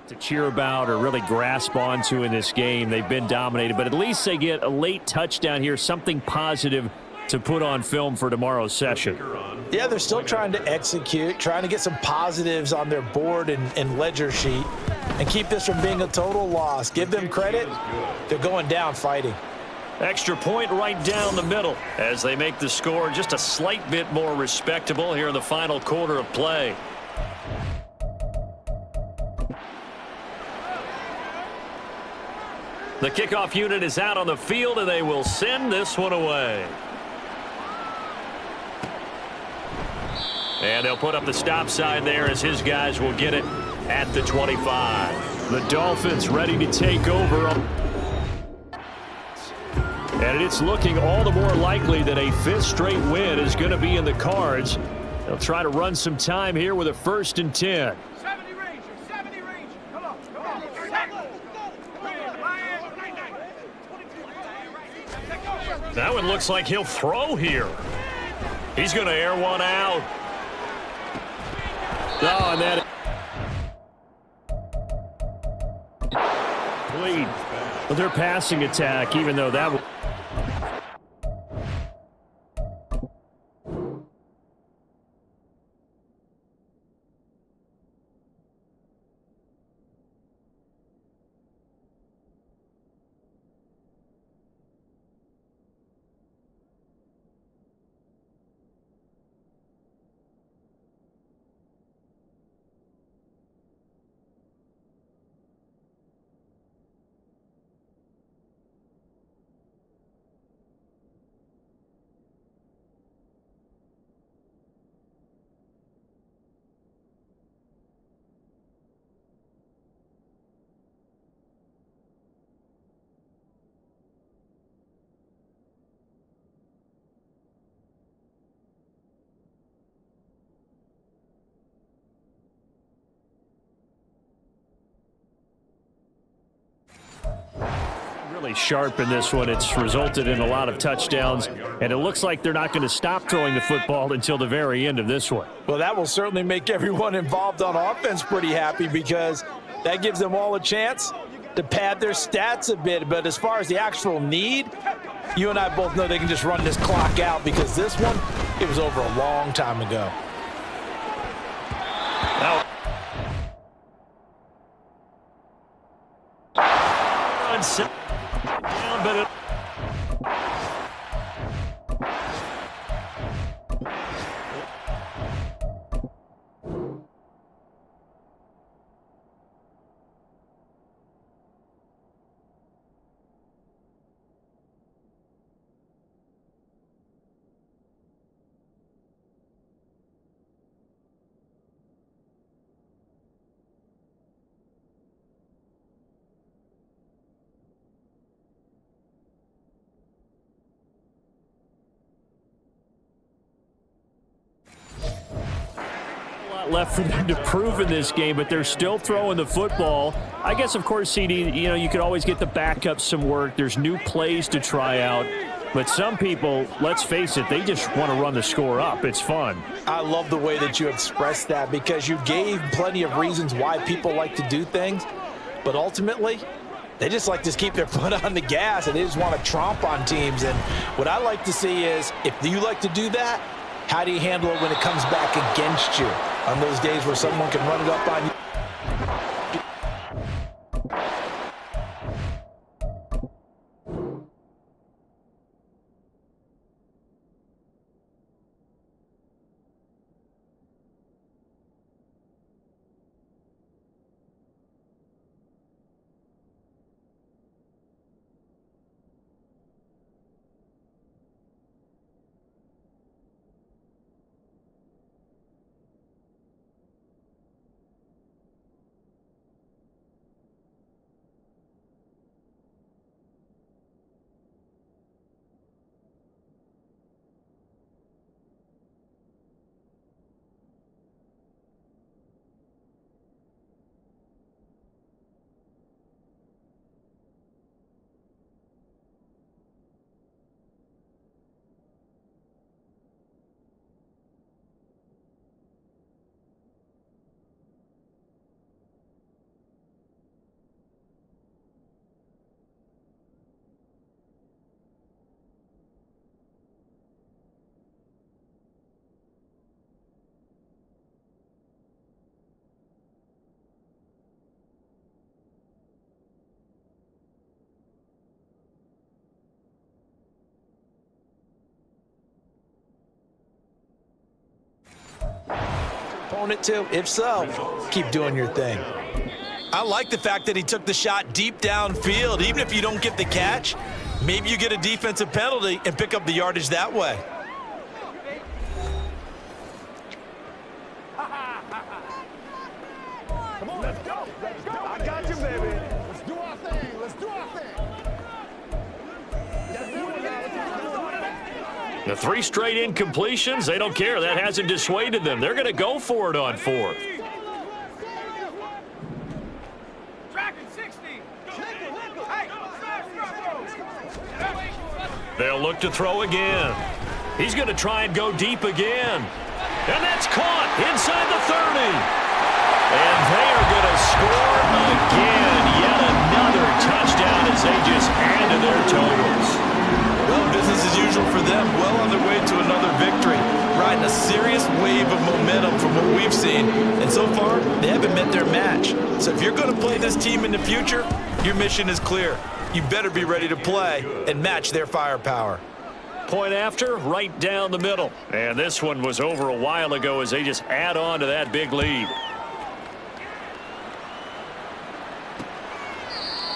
To cheer about or really grasp onto in this game. They've been dominated, but at least they get a late touchdown here, something positive to put on film for tomorrow's session. Yeah, they're still trying to execute, trying to get some positives on their board and ledger sheet and keep this from being a total loss. Give them credit. They're going down fighting. Extra point right down the middle as they make the score just a slight bit more respectable here in the final quarter of play. The kickoff unit is out on the field, and they will send this one away. And they'll put up the stop sign there as his guys will get it at the 25. The Dolphins ready to take over. And it's looking all the more likely that a fifth straight win is going to be in the cards. They'll try to run some time here with a 1st and 10. 70 range, 70 range. Come on, come on. That one looks like he'll throw here. He's going to air one out. Oh, and that lead. Well, their passing attack, even though that was really sharp in this one. It's resulted in a lot of touchdowns, and it looks like they're not going to stop throwing the football until the very end of this one. Well, that will certainly make everyone involved on offense pretty happy because that gives them all a chance to pad their stats a bit. But as far as the actual need, you and I both know they can just run this clock out because this one, it was over a long time ago. Now, down, but it left for them to prove in this game, but they're still throwing the football. I guess, of course, CD, you know, you could always get the backup some work. There's new plays to try out. But some people, let's face it, they just want to run the score up. It's fun. I love the way that you expressed that because you gave plenty of reasons why people like to do things. But ultimately, they just like to keep their foot on the gas, and they just want to tromp on teams. And what I like to see is, if you like to do that, how do you handle it when it comes back against you on those days where someone can run it up on you? Opponent too? If so, keep doing your thing. I like the fact that he took the shot deep downfield. Even if you don't get the catch, maybe you get a defensive penalty and pick up the yardage that way. Come on, let's go. Let's go. I got you, baby. Let's do our thing. Let's do our thing. 3 straight incompletions, they don't care. That hasn't dissuaded them. They're going to go for it on 4th. Tracking 60. They'll look to throw again. He's going to try and go deep again. And that's caught inside the 30. And they are going to score again. Yet another touchdown as they just add to their totals. Well, business as usual for them. Well on their way to another victory. Riding a serious wave of momentum from what we've seen. And so far, they haven't met their match. So if you're going to play this team in the future, your mission is clear. You better be ready to play and match their firepower. Point after, right down the middle. And this one was over a while ago as they just add on to that big lead.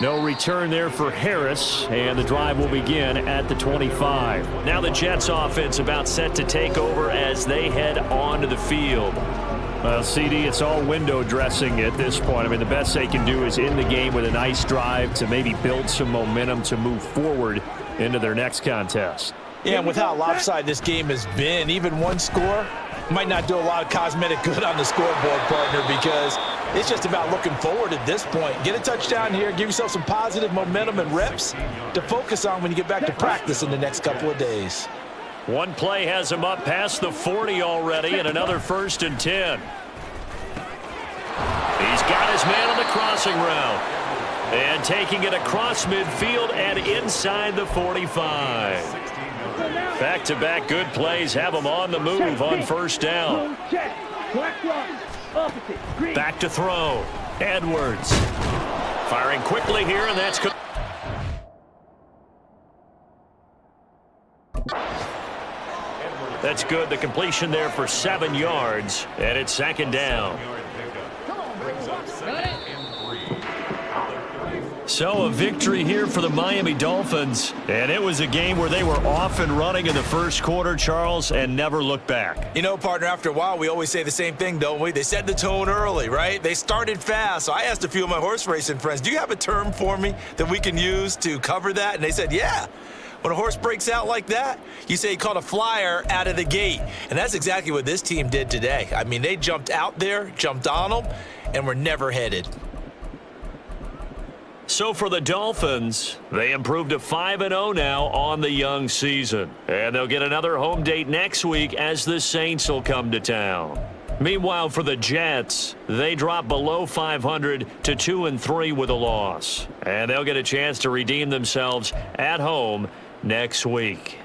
No return there for Harris, and the drive will begin at the 25. Now the Jets offense about set to take over as they head onto the field. Well, CD, it's all window dressing at this point. I mean, the best they can do is end the game with a nice drive to maybe build some momentum to move forward into their next contest. Yeah, and with how lopsided this game has been, even one score might not do a lot of cosmetic good on the scoreboard, partner, because it's just about looking forward at this point. Get a touchdown here, give yourself some positive momentum and reps to focus on when you get back to practice in the next couple of days. One play has him up past the 40 already, and another 1st and 10. He's got his man on the crossing route. And taking it across midfield and inside the 45. Back-to-back good plays have him on the move on 1st down. Back to throw. Edwards. Firing quickly here, and that's good. That's good. The completion there for 7 yards, and it's 2nd down. So a victory here for the Miami Dolphins, and it was a game where they were off and running in the 1st quarter, Charles, and never looked back. You know, partner, after a while, we always say the same thing, don't we? They set the tone early, right? They started fast. So I asked a few of my horse racing friends, do you have a term for me that we can use to cover that? And they said, yeah. When a horse breaks out like that, you say he caught a flyer out of the gate. And that's exactly what this team did today. I mean, they jumped out there, jumped on them, and were never headed. So for the Dolphins, they improved to 5-0 now on the young season. And they'll get another home date next week as the Saints will come to town. Meanwhile, for the Jets, they drop below 500 to 2-3 with a loss. And they'll get a chance to redeem themselves at home next week.